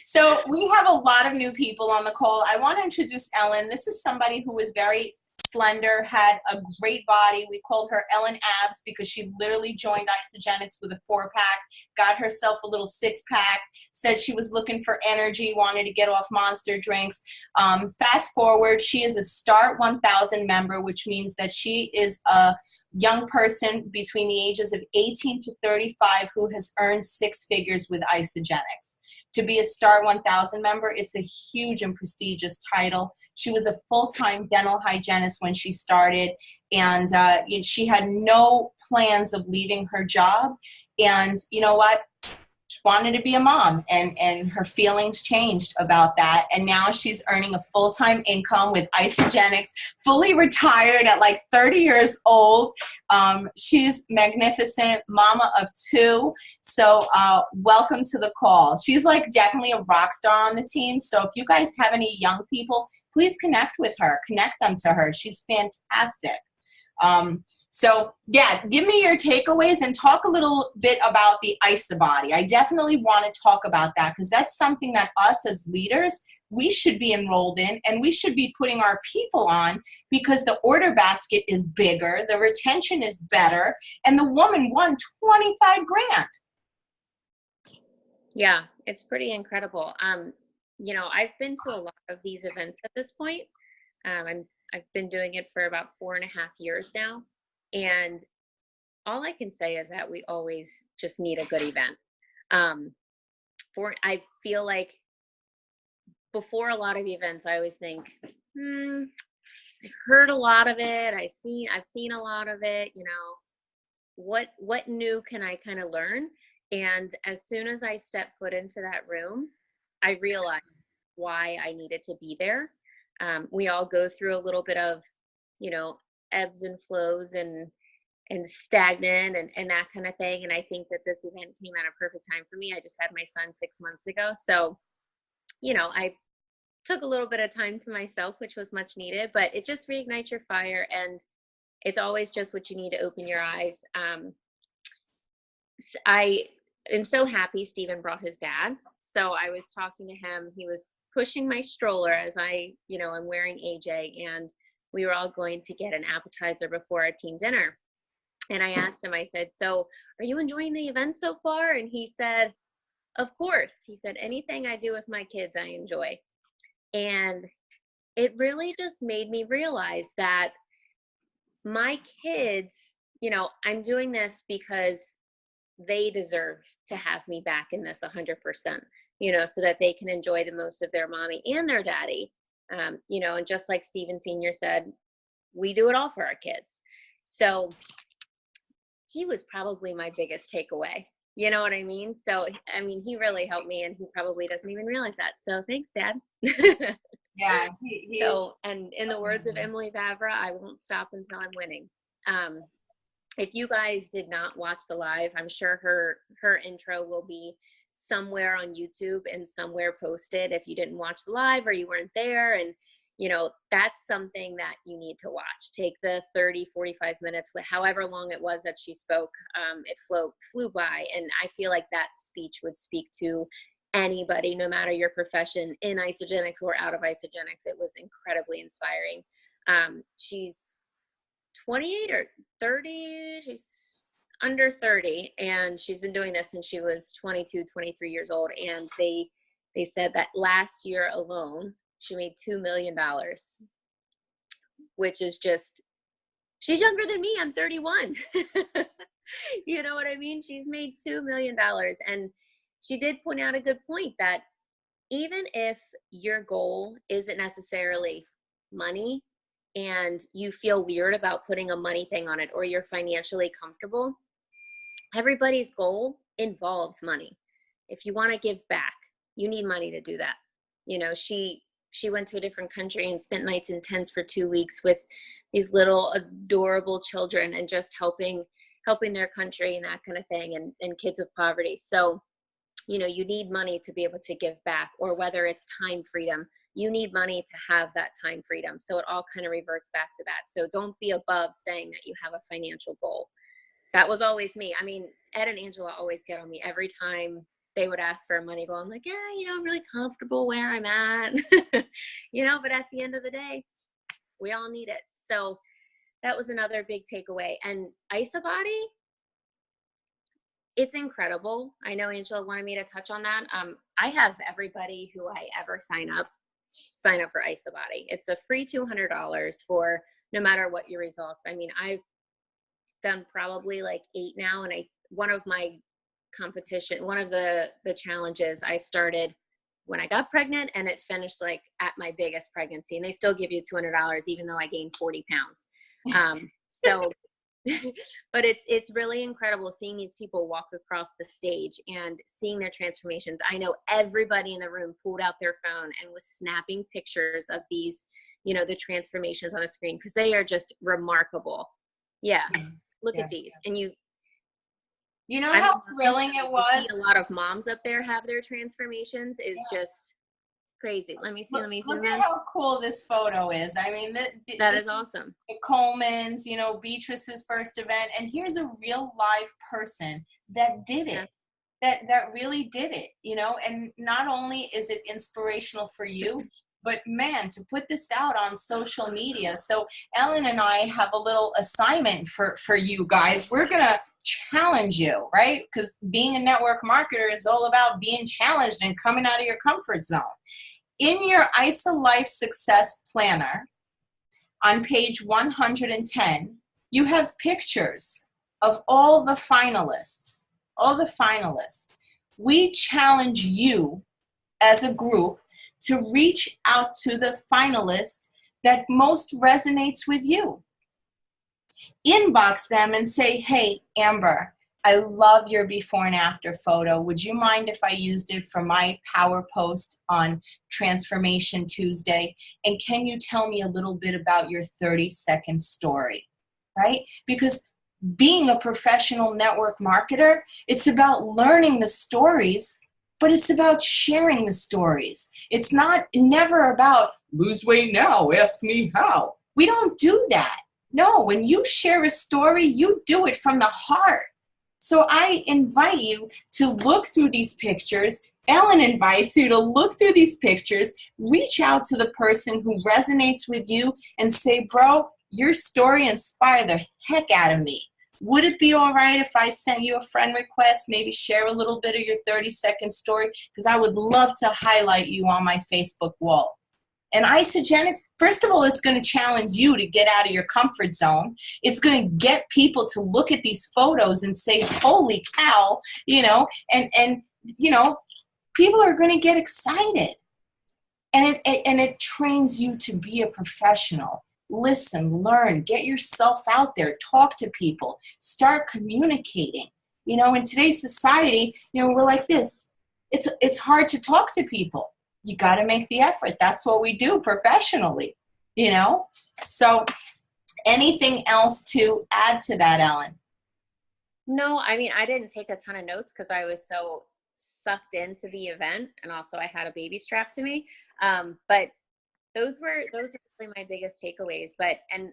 So we have a lot of new people on the call. I want to introduce Ellen. This is somebody who was very slender, had a great body. We called her Ellen Abs because she literally joined Isogenics with a 4-pack, got herself a little 6-pack, said she was looking for energy, wanted to get off monster drinks. Fast forward, she is a Start 1000 member, which means that she is a young person between the ages of 18 to 35 who has earned 6 figures with Isogenics. To be a Start 1000 member, it's a huge and prestigious title. She was a full-time dental hygienist when she started, and she had no plans of leaving her job. And you know what? She wanted to be a mom, and her feelings changed about that. And now she's earning a full-time income with Isogenics, fully retired at like 30 years old. She's magnificent, mama of 2. So welcome to the call. She's like definitely a rock star on the team. So if you guys have any young people, please connect with her, connect them to her. She's fantastic. So yeah, give me your takeaways and talk a little bit about the IsaBody. I definitely want to talk about that because that's something that us as leaders, we should be enrolled in, and we should be putting our people on because the order basket is bigger, the retention is better, and the woman won 25 grand. Yeah, it's pretty incredible. I've been to a lot of these events at this point. I've been doing it for about 4.5 years now. And all I can say is that we always just need a good event. I feel like before a lot of events, I always think, I've heard a lot of it. I've seen a lot of it, what new can I kind of learn? And as soon as I stepped foot into that room, I realized why I needed to be there. We all go through a little bit of, ebbs and flows and stagnant and that kind of thing. And I think that this event came at a perfect time for me. I just had my son 6 months ago. So, I took a little bit of time to myself, which was much needed, but it just reignites your fire. And it's always just what you need to open your eyes. I am so happy Steven brought his dad. So I was talking to him. He was pushing my stroller as I'm wearing AJ, and we were all going to get an appetizer before our team dinner. And I asked him, I said, so are you enjoying the event so far? And he said, of course. He said, anything I do with my kids, I enjoy. And it really just made me realize that my kids, I'm doing this because they deserve to have me back in this 100%, so that they can enjoy the most of their mommy and their daddy. And just like Steven Sr. said, we do it all for our kids. So he was probably my biggest takeaway. You know what I mean? So, he really helped me, and he probably doesn't even realize that. So thanks, Dad. Yeah. So, and in the words of Emily Vavra, I won't stop until I'm winning. If you guys did not watch the live, I'm sure her intro will be somewhere on YouTube and somewhere posted if you didn't watch the live or you weren't there. And, that's something that you need to watch. Take the 30, 45 minutes, however long it was that she spoke. It flew by. And I feel like that speech would speak to anybody, no matter your profession, in Isogenics or out of Isogenics. It was incredibly inspiring. She's 28 or 30. She's under 30, and she's been doing this since she was 22, 23 years old. And they said that last year alone, she made $2 million, which is just, she's younger than me. I'm 31. You know what I mean? She's made $2 million. And she did point out a good point that even if your goal isn't necessarily money and you feel weird about putting a money thing on it, or you're financially comfortable, everybody's goal involves money. If you want to give back, you need money to do that. You know, she went to a different country and spent nights in tents for 2 weeks with these little adorable children and just helping their country and that kind of thing, and kids of poverty. So, you know, you need money to be able to give back, or whether it's time freedom, you need money to have that time freedom. So it all kind of reverts back to that. So don't be above saying that you have a financial goal. That was always me. I mean, Ed and Angela always get on me every time they would ask for a money goal. I'm like, yeah, you know, I'm really comfortable where I'm at, you know, but at the end of the day, we all need it. So that was another big takeaway. And IsaBody, it's incredible. I know Angela wanted me to touch on that. I have everybody who I ever sign up for IsaBody. It's a free $200 for no matter what your results. I mean, I've done probably like 8 now, and one of my competition, one of the challenges I started when I got pregnant, and it finished like at my biggest pregnancy, and they still give you $200 even though I gained 40 pounds. So but it's really incredible seeing these people walk across the stage and seeing their transformations. I know everybody in the room pulled out their phone and was snapping pictures of these, you know, the transformations on a screen, because they are just remarkable. Yeah. Look at these. And you know how thrilling it was? A lot of moms up there have their transformations is just crazy. Let me see. Look at how cool this photo is. I mean, that is awesome. The Coleman's, you know, Beatrice's first event. And here's a real live person that did it. That really did it, you know, and not only is it inspirational for you, but man, to put this out on social media. So Ellen and I have a little assignment for you guys. We're going to challenge you, right? Because being a network marketer is all about being challenged and coming out of your comfort zone. In your ISA Life Success Planner, on page 110, you have pictures of all the finalists. We challenge you as a group to reach out to the finalist that most resonates with you. Inbox them and say, hey, Amber, I love your before and after photo. Would you mind if I used it for my power post on Transformation Tuesday? And can you tell me a little bit about your 30-second story, right? Because being a professional network marketer, it's about learning the stories, but it's about sharing the stories. It's never about lose weight now, ask me how. We don't do that. No, when you share a story, you do it from the heart. So I invite you to look through these pictures. Ellen invites you to look through these pictures, reach out to the person who resonates with you and say, bro, your story inspired the heck out of me. Would it be all right if I sent you a friend request, maybe share a little bit of your 30-second story? Because I would love to highlight you on my Facebook wall. And Isagenix, first of all, it's going to challenge you to get out of your comfort zone. It's going to get people to look at these photos and say, holy cow, you know, and you know, people are going to get excited. And it trains you to be a professional. Listen, learn, get yourself out there, talk to people, start communicating. You know, in today's society, you know, we're like this. It's hard to talk to people. You got to make the effort. That's what we do professionally, you know? So anything else to add to that, Ellen? No, I mean, I didn't take a ton of notes because I was so sucked into the event, and also I had a baby strapped to me. But those were really my biggest takeaways. And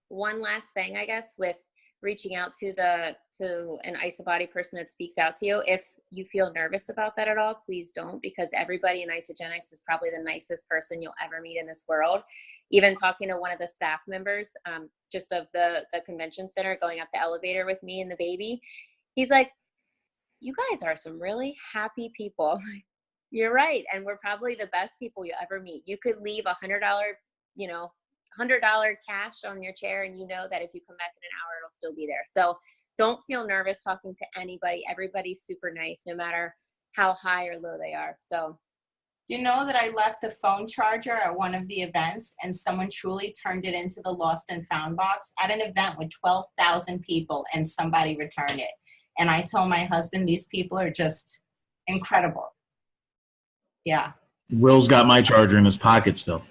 one last thing, I guess, with reaching out to an IsaBody person that speaks out to you, if you feel nervous about that at all, please don't, because everybody in Isagenix is probably the nicest person you'll ever meet in this world. Even talking to one of the staff members, just of the convention center, going up the elevator with me and the baby, he's like, you guys are some really happy people. You're right. And we're probably the best people you ever meet. You could leave $100, $100 cash on your chair, and you know that if you come back in an hour, it'll still be there. So don't feel nervous talking to anybody. Everybody's super nice, no matter how high or low they are. So, you know that I left the phone charger at one of the events, and someone truly turned it into the lost and found box at an event with 12,000 people, and somebody returned it. And I told my husband, these people are just incredible. Yeah. Will's got my charger in his pocket still.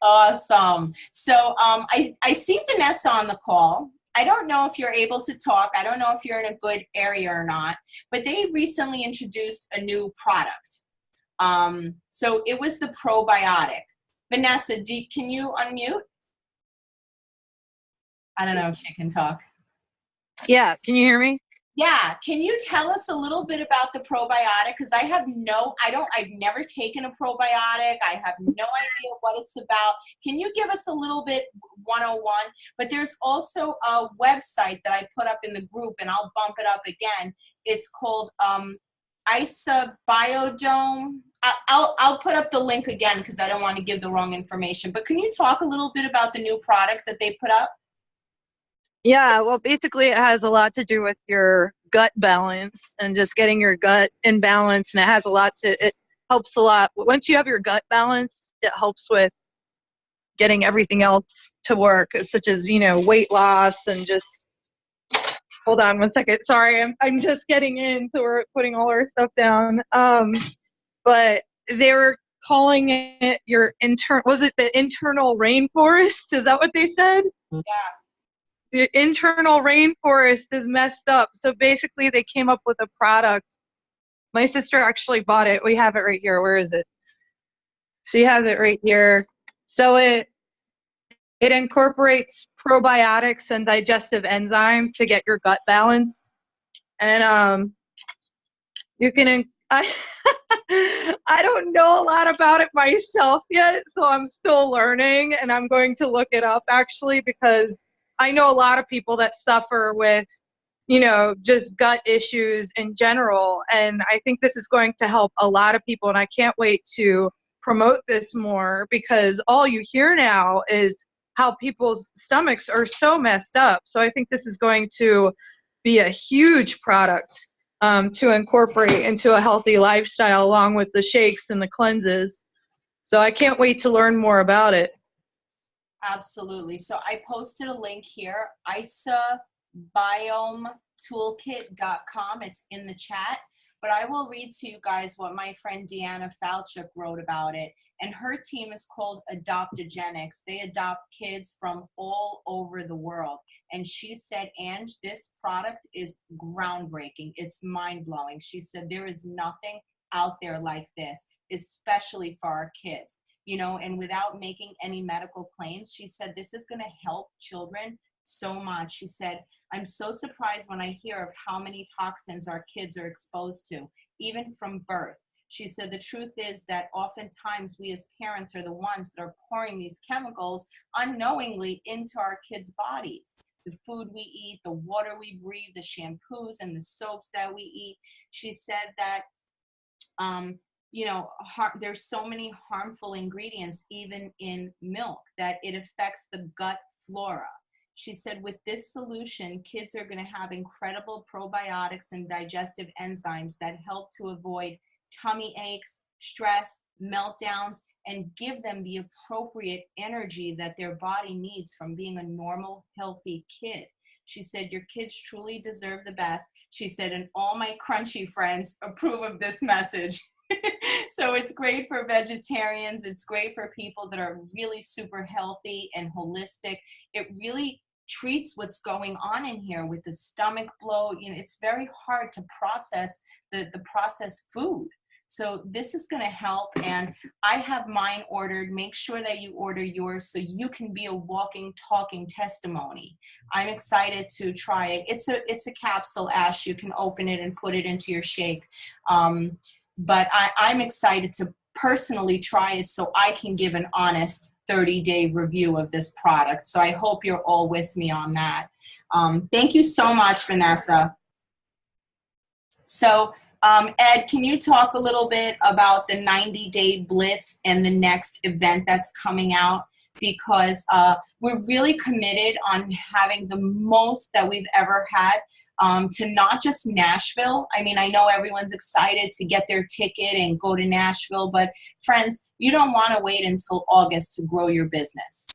Awesome. So I see Vanessa on the call. I don't know if you're able to talk. I don't know if you're in a good area or not, but they recently introduced a new product. So it was the probiotic. Vanessa, can you unmute? I don't know if she can talk. Yeah, can you hear me? Yeah, can you tell us a little bit about the probiotic? Because I've never taken a probiotic. I have no idea what it's about. Can you give us a little bit 101? But there's also a website that I put up in the group, and I'll bump it up again. It's called ISA Biodome. I'll put up the link again because I don't want to give the wrong information. But can you talk a little bit about the new product that they put up? Yeah, well, basically it has a lot to do with your gut balance and just getting your gut in balance. And it helps a lot. Once you have your gut balanced, it helps with getting everything else to work, such as, weight loss and just, hold on one second. Sorry, I'm just getting in, so we're putting all our stuff down. But they were calling it was it the internal rainforest? Is that what they said? Yeah. The internal rainforest is messed up. So basically they came up with a product. My sister actually bought it. We have it right here. Where is it? She has it right here. So it incorporates probiotics and digestive enzymes to get your gut balanced. And you can I don't know a lot about it myself yet, so I'm still learning, and I'm going to look it up actually, because I know a lot of people that suffer with, just gut issues in general. And I think this is going to help a lot of people. And I can't wait to promote this more, because all you hear now is how people's stomachs are so messed up. So I think this is going to be a huge product to incorporate into a healthy lifestyle, along with the shakes and the cleanses. So I can't wait to learn more about it. Absolutely. So I posted a link here, isabiotoolkit.com. It's in the chat, but I will read to you guys what my friend Deanna Falchuk wrote about it. And her team is called Adoptogenics. They adopt kids from all over the world. And she said, Ange, this product is groundbreaking. It's mind-blowing. She said, there is nothing out there like this, especially for our kids. And without making any medical claims, she said, this is going to help children so much. She said, I'm so surprised when I hear of how many toxins our kids are exposed to, even from birth. She said, the truth is that oftentimes we as parents are the ones that are pouring these chemicals unknowingly into our kids' bodies. The food we eat, the water we breathe, the shampoos and the soaps that we eat. She said that there's so many harmful ingredients even in milk that it affects the gut flora. She said with this solution, kids are going to have incredible probiotics and digestive enzymes that help to avoid tummy aches, stress, meltdowns, and give them the appropriate energy that their body needs from being a normal, healthy kid. She said, your kids truly deserve the best. She said, and all my crunchy friends approve of this message. So it's great for vegetarians. It's great for people that are really super healthy and holistic. It really treats what's going on in here with the stomach bloat. It's very hard to process the processed food. So this is going to help, and I have mine ordered. Make sure that you order yours so you can be a walking, talking testimony. I'm excited to try it. It's a capsule, Ash. You can open it and put it into your shake. But I'm excited to personally try it so I can give an honest 30-day review of this product. So I hope you're all with me on that. Thank you so much, Vanessa. So Ed, can you talk a little bit about the 90-day blitz and the next event that's coming out? Because we're really committed on having the most that we've ever had to not just Nashville. I mean, I know everyone's excited to get their ticket and go to Nashville, but friends, you don't want to wait until August to grow your business.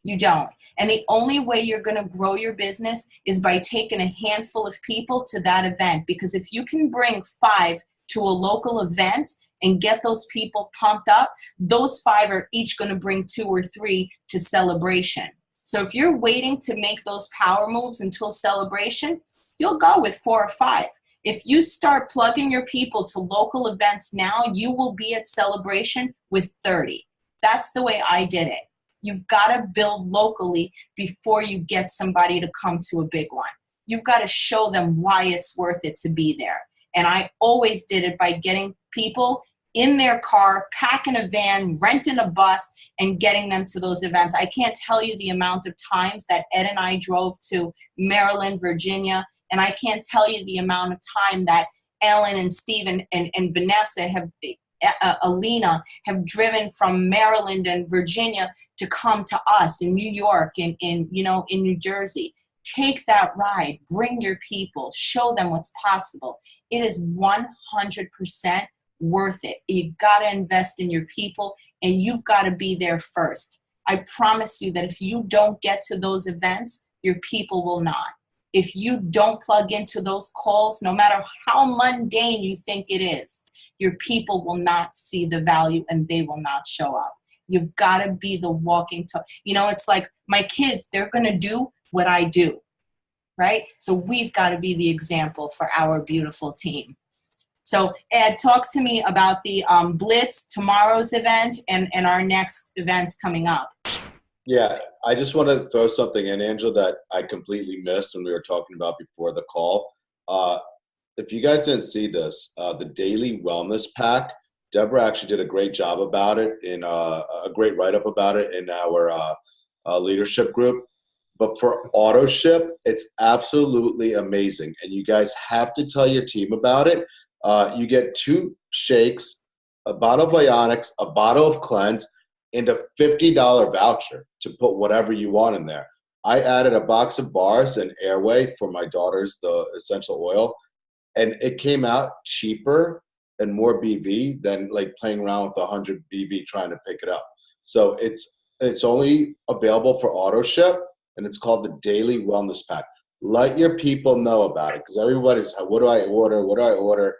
You don't. And the only way you're going to grow your business is by taking a handful of people to that event. Because if you can bring 5 to a local event and get those people pumped up, those 5 are each going to bring 2 or 3 to celebration. So if you're waiting to make those power moves until celebration, you'll go with 4 or 5. If you start plugging your people to local events now, you will be at celebration with 30. That's the way I did it. You've got to build locally before you get somebody to come to a big one. You've got to show them why it's worth it to be there. And I always did it by getting people in their car, packing a van, renting a bus, and getting them to those events. I can't tell you the amount of times that Ed and I drove to Maryland, Virginia, and I can't tell you the amount of time that Ellen and Steve and Vanessa have, Alina, have driven from Maryland and Virginia to come to us in New York and in New Jersey. Take that ride, bring your people, show them what's possible. It is 100% worth it. You got to invest in your people, and you've got to be there first. I promise you that if you don't get to those events, your people will not. If you don't plug into those calls, no matter how mundane you think it is, your people will not see the value and they will not show up. You've got to be the walking talk. It's like my kids, they're going to do what I do, right? So we've got to be the example for our beautiful team. So Ed, talk to me about the Blitz, tomorrow's event, and our next events coming up. Yeah, I just want to throw something in, Angela, that I completely missed when we were talking about before the call. If you guys didn't see this, the Daily Wellness Pack, Deborah actually did a great job about it, in a great write-up about it in our leadership group. But for auto ship, it's absolutely amazing. And you guys have to tell your team about it. You get 2 shakes, a bottle of Bionics, a bottle of Cleanse, and a $50 voucher to put whatever you want in there. I added a box of bars and Airway for my daughter's, the essential oil, and it came out cheaper and more BB than like playing around with 100 BB trying to pick it up. So it's only available for auto ship, and it's called the Daily Wellness Pack. Let your people know about it, because everybody's, what do I order? What do I order?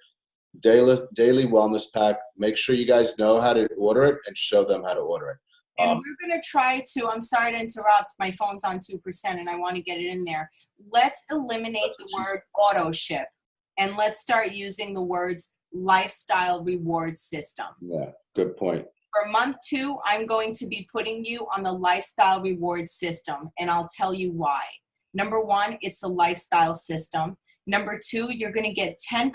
Daily Wellness Pack. Make sure you guys know how to order it and show them how to order it. And we're going to try to, I'm sorry to interrupt, my phone's on 2% and I want to get it in there. Let's eliminate the word auto ship and let's start using the words lifestyle reward system. Yeah, good point. For month 2, I'm going to be putting you on the lifestyle reward system, and I'll tell you why. Number 1, it's a lifestyle system. Number 2, you're going to get 10%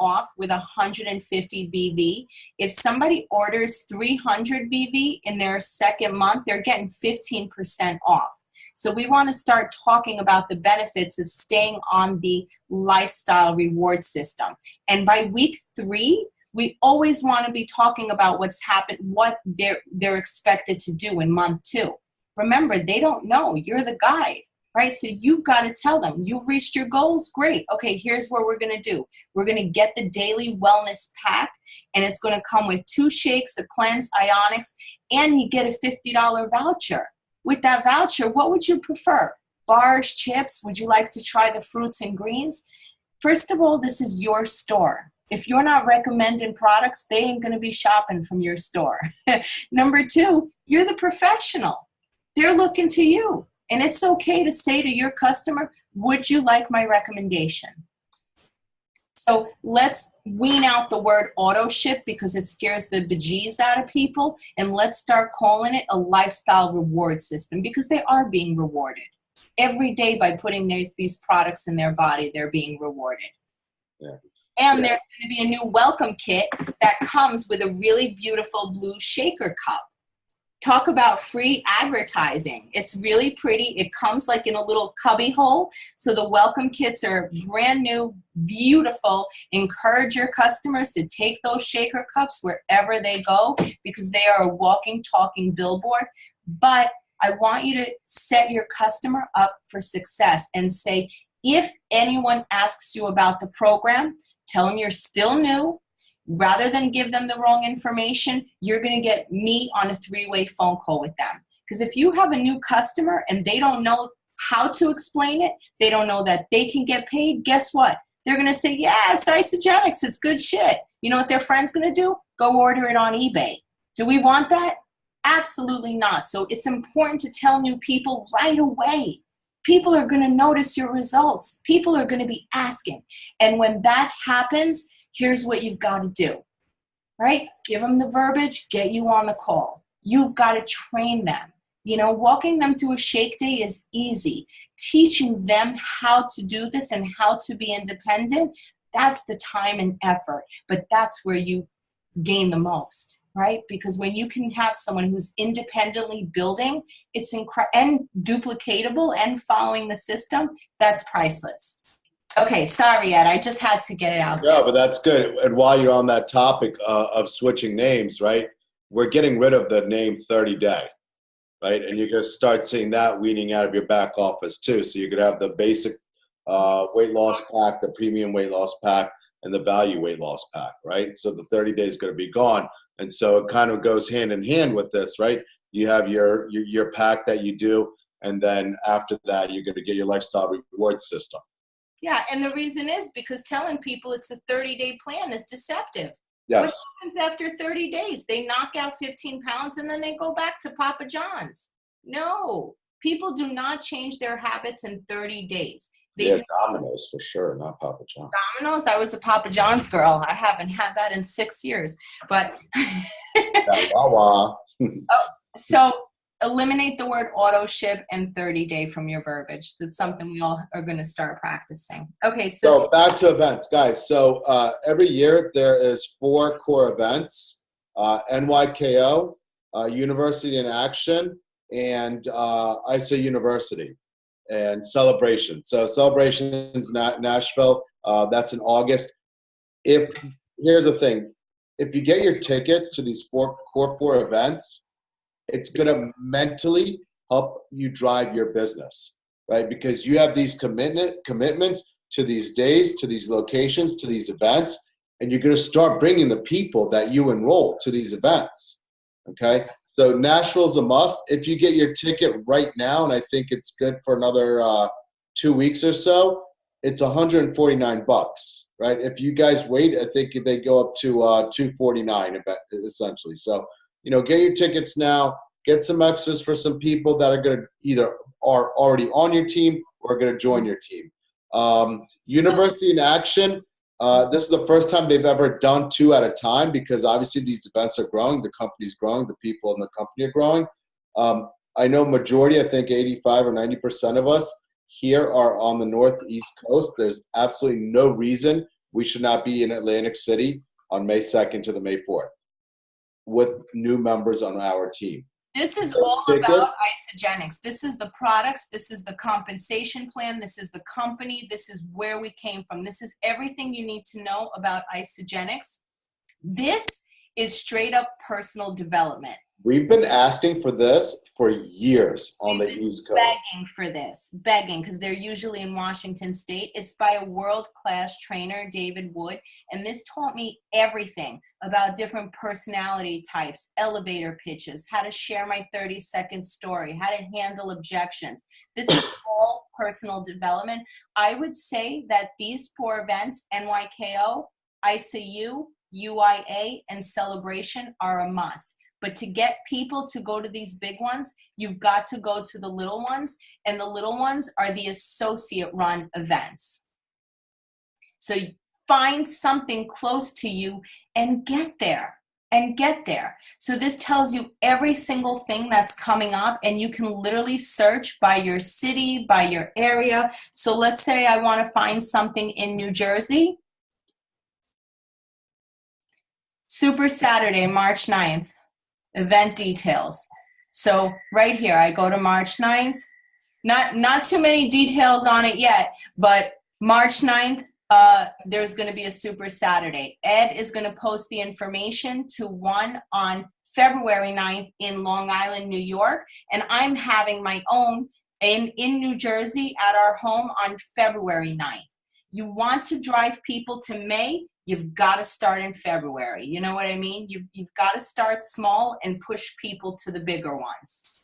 off with 150 BV. If somebody orders 300 BV in their second month, they're getting 15% off. So we want to start talking about the benefits of staying on the lifestyle reward system. And by week 3, we always want to be talking about what's happened, what they're expected to do in month 2. Remember, they don't know. You're the guide. Right? So you've got to tell them, you've reached your goals. Great. Okay, here's what we're going to do. We're going to get the Daily Wellness Pack, and it's going to come with 2 shakes, a Cleanse, Ionics, and you get a $50 voucher. With that voucher, what would you prefer? Bars, chips? Would you like to try the fruits and greens? First of all, this is your store. If you're not recommending products, they ain't going to be shopping from your store. Number 2, you're the professional. They're looking to you. And it's okay to say to your customer, would you like my recommendation? So let's wean out the word auto ship because it scares the bejeez out of people. And let's start calling it a lifestyle reward system, because they are being rewarded. Every day by putting these products in their body, they're being rewarded. Yeah. And there's going to be a new welcome kit that comes with a really beautiful blue shaker cup. Talk about free advertising. It's really pretty. It comes like in a little cubby hole. So the welcome kits are brand new, beautiful. Encourage your customers to take those shaker cups wherever they go, because they are a walking, talking billboard. But I want you to set your customer up for success and say, if anyone asks you about the program, tell them you're still new. Rather than give them the wrong information, you're going to get me on a 3-way phone call with them. Because if you have a new customer and they don't know how to explain it, they don't know that they can get paid, guess what? They're going to say, yeah, it's Isogenics. It's good shit. You know what their friend's going to do? Go order it on eBay. Do we want that? Absolutely not. So it's important to tell new people right away. People are going to notice your results. People are going to be asking. And when that happens, here's what you've got to do, right? Give them the verbiage, get you on the call. You've got to train them. You know, walking them through a shake day is easy. Teaching them how to do this and how to be independent, that's the time and effort. But that's where you gain the most, right? Because when you can have someone who's independently building, it's and duplicatable and following the system, that's priceless. Okay, sorry, Ed, I just had to get it out. Yeah, but that's good. And while you're on that topic of switching names, right, we're getting rid of the name 30 Day, right? And you're going to start seeing that weaning out of your back office too. So you're going to have the basic weight loss pack, the premium weight loss pack, and the value weight loss pack, right? So the 30 Day is going to be gone. And so it kind of goes hand in hand with this, right? You have your pack that you do, and then after that, you're going to get your lifestyle reward system. Yeah, and the reason is because telling people it's a 30-day plan is deceptive. Yes. What happens after 30 days? They knock out 15 pounds and then they go back to Papa John's. No, people do not change their habits in 30 days. They do. Domino's for sure, not Papa John's. Domino's? I was a Papa John's girl. I haven't had that in 6 years. But so eliminate the word auto ship and 30 day from your verbiage. That's something we all are going to start practicing. Okay, so back to events, guys. So every year there is 4 core events: NYKO, University in Action, and ISO University, and Celebration. So Celebration's Nashville. That's in August. Here's the thing: if you get your tickets to these 4 events, it's going to mentally help you drive your business, right? Because you have these commitments to these days, to these locations, to these events, and you're going to start bringing the people that you enroll to these events, okay? So Nashville's a must. If you get your ticket right now, and I think it's good for another 2 weeks or so, it's $149, right? If you guys wait, I think they go up to $249 essentially. So, you know, get your tickets now, get some extras for some people that are going to either are already on your team or are going to join your team. University in Action, this is the first time they've ever done 2 at a time, because obviously these events are growing, the company's growing, the people in the company are growing. I know majority, I think 85 or 90% of us here are on the Northeast Coast. There's absolutely no reason we should not be in Atlantic City on May 2nd to the May 4th. With new members on our team. This is all about Isogenics. This is the products. This is the compensation plan. This is the company. This is where we came from. This is everything you need to know about Isogenics. This is straight up personal development. We've been asking for this for years on the East Coast. Begging for this, because they're usually in Washington State. It's by a world-class trainer, David Wood, and this taught me everything about different personality types, elevator pitches, how to share my 30-second story, how to handle objections. This is all personal development. I would say that these 4 events, NYKO, ICU, UIA, and Celebration, are a must. But to get people to go to these big ones, you've got to go to the little ones, and the little ones are the associate-run events. So find something close to you and get there. So this tells you every single thing that's coming up, and you can literally search by your city, by your area. So let's say I want to find something in New Jersey. Super Saturday, March 9th. Event details. So right here, I go to March 9th. Not too many details on it yet, but March 9th, there's going to be a Super Saturday. Ed is going to post the information to one on February 9th in Long Island, New York, and I'm having my own in New Jersey at our home on February 9th. You want to drive people to May, you've got to start in February. You know what I mean? You've got to start small and push people to the bigger ones.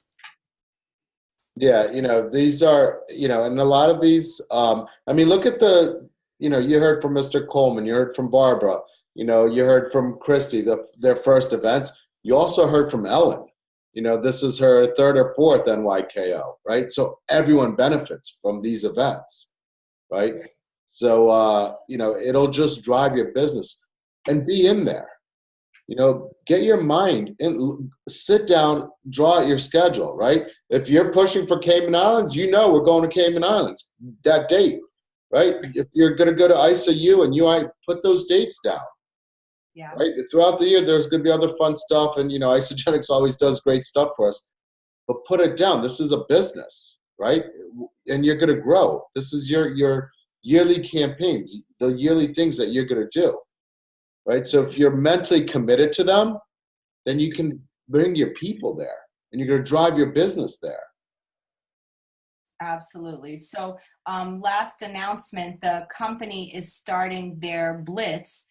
Yeah, these are, and a lot of these, I mean, look at the, you heard from Mr. Coleman, you heard from Barbara, you heard from Christy, their first events. You also heard from Ellen. This is her third or fourth NYKO, right? So everyone benefits from these events, right? So, it'll just drive your business and be in there. Get your mind in, sit down, draw out your schedule, right? If you're pushing for Cayman Islands, we're going to Cayman Islands that date, right? If you're going to go to ISA-U and UI, put those dates down. Yeah. Right? Throughout the year, there's going to be other fun stuff, and Isogenics always does great stuff for us. But put it down. This is a business, right? And you're going to grow. This is your yearly campaigns, the yearly things that you're going to do, right? So if you're mentally committed to them, then you can bring your people there, and you're going to drive your business there. Absolutely. So last announcement, the company is starting their Blitz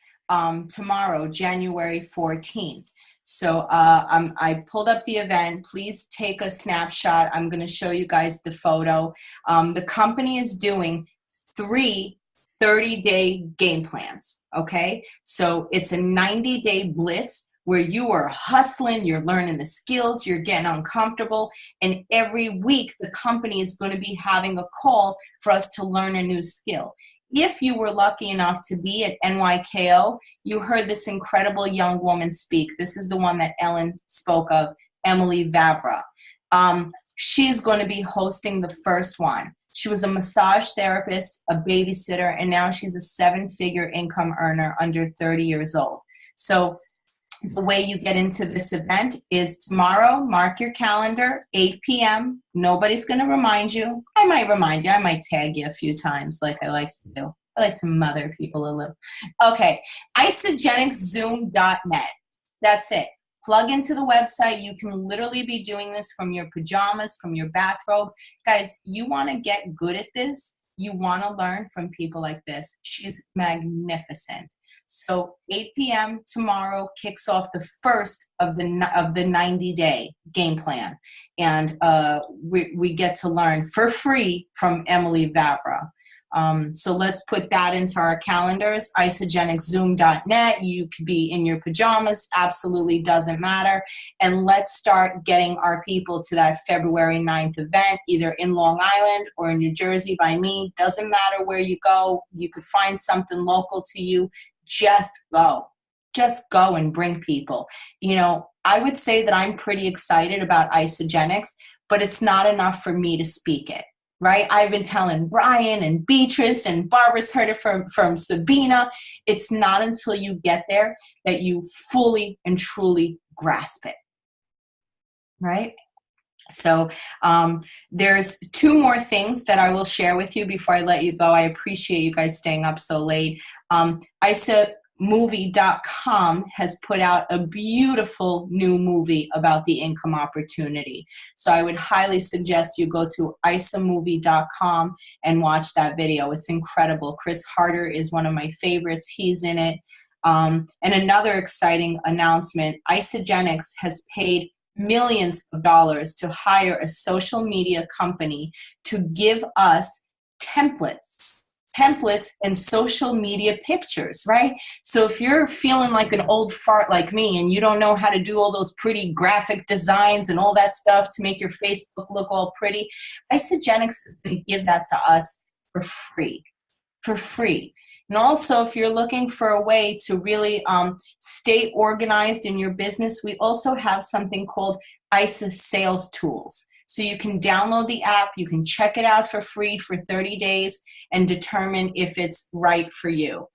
tomorrow, January 14th. So I pulled up the event. Please take a snapshot. I'm going to show you guys the photo. The company is doing 3 30-day game plans, okay? So it's a 90-day blitz where you are hustling, you're learning the skills, you're getting uncomfortable, and every week the company is going to be having a call for us to learn a new skill. If you were lucky enough to be at NYKO, you heard this incredible young woman speak. This is the one that Ellen spoke of, Emily Vavra. She's going to be hosting the first one. She was a massage therapist, a babysitter, and now she's a 7-figure income earner under 30 years old. So the way you get into this event is tomorrow, mark your calendar, 8 p.m. Nobody's going to remind you. I might remind you. I might tag you a few times like I like to do. I like to mother people a little. Okay, isogenicszoom.net. That's it. Plug into the website. You can literally be doing this from your pajamas, from your bathrobe. Guys, you want to get good at this. You want to learn from people like this. She's magnificent. So 8 p.m. tomorrow kicks off the first of the 90-day game plan. And we get to learn for free from Emily Vavra. So let's put that into our calendars, isogenicszoom.net. You could be in your pajamas, absolutely doesn't matter. And let's start getting our people to that February 9th event, either in Long Island or in New Jersey by me. Doesn't matter where you go. You could find something local to you. Just go. Just go and bring people. I would say that I'm pretty excited about Isogenics, but it's not enough for me to speak it. Right? I've been telling Brian and Beatrice, and Barbara's heard it from Sabina. It's not until you get there that you fully and truly grasp it. Right? So there's 2 more things that I will share with you before I let you go. I appreciate you guys staying up so late. ISAmovie.com has put out a beautiful new movie about the income opportunity. So I would highly suggest you go to ISAmovie.com and watch that video. It's incredible. Chris Harder is one of my favorites. He's in it. And another exciting announcement, Isogenics has paid millions of dollars to hire a social media company to give us templates and social media pictures, right? So if you're feeling like an old fart like me and you don't know how to do all those pretty graphic designs and all that stuff to make your Facebook look all pretty, Isogenics is going to give that to us for free. And also, if you're looking for a way to really stay organized in your business, we also have something called ISA Sales Tools. So you can download the app, you can check it out for free for 30 days and determine if it's right for you.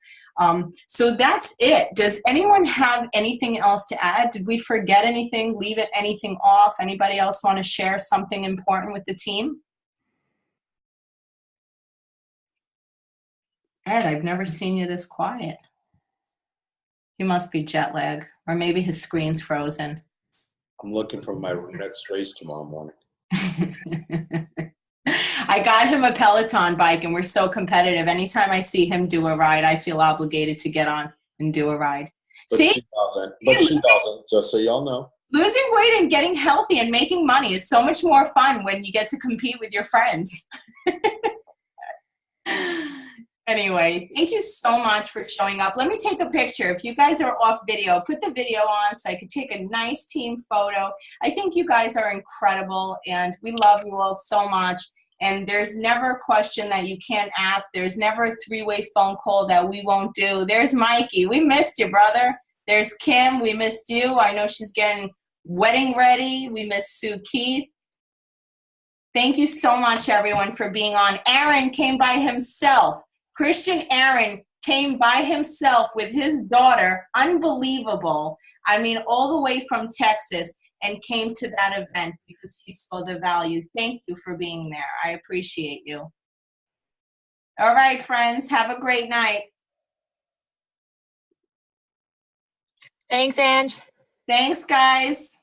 So that's it. Does anyone have anything else to add? Did we forget anything, leave anything off? Anybody else want to share something important with the team? Ed, I've never seen you this quiet. He must be jet lag, or maybe his screen's frozen. I'm looking for my next race tomorrow morning. I got him a Peloton bike, and we're so competitive. Anytime I see him do a ride, I feel obligated to get on and do a ride. But see? she doesn't, just so y'all know. losing weight and getting healthy and making money is so much more fun when you get to compete with your friends. Anyway, thank you so much for showing up. Let me take a picture. If you guys are off video, put the video on so I could take a nice team photo. I think you guys are incredible, and we love you all so much. And there's never a question that you can't ask. There's never a three-way phone call that we won't do. There's Mikey. We missed you, brother. There's Kim. We missed you. I know she's getting wedding ready. We miss Sue Keith. Thank you so much, everyone, for being on. Aaron came by himself. Christian Aaron came by himself with his daughter. Unbelievable. I mean, all the way from Texas, and came to that event because he saw the value. Thank you for being there. I appreciate you. All right, friends. Have a great night. Thanks, Ange. Thanks, guys.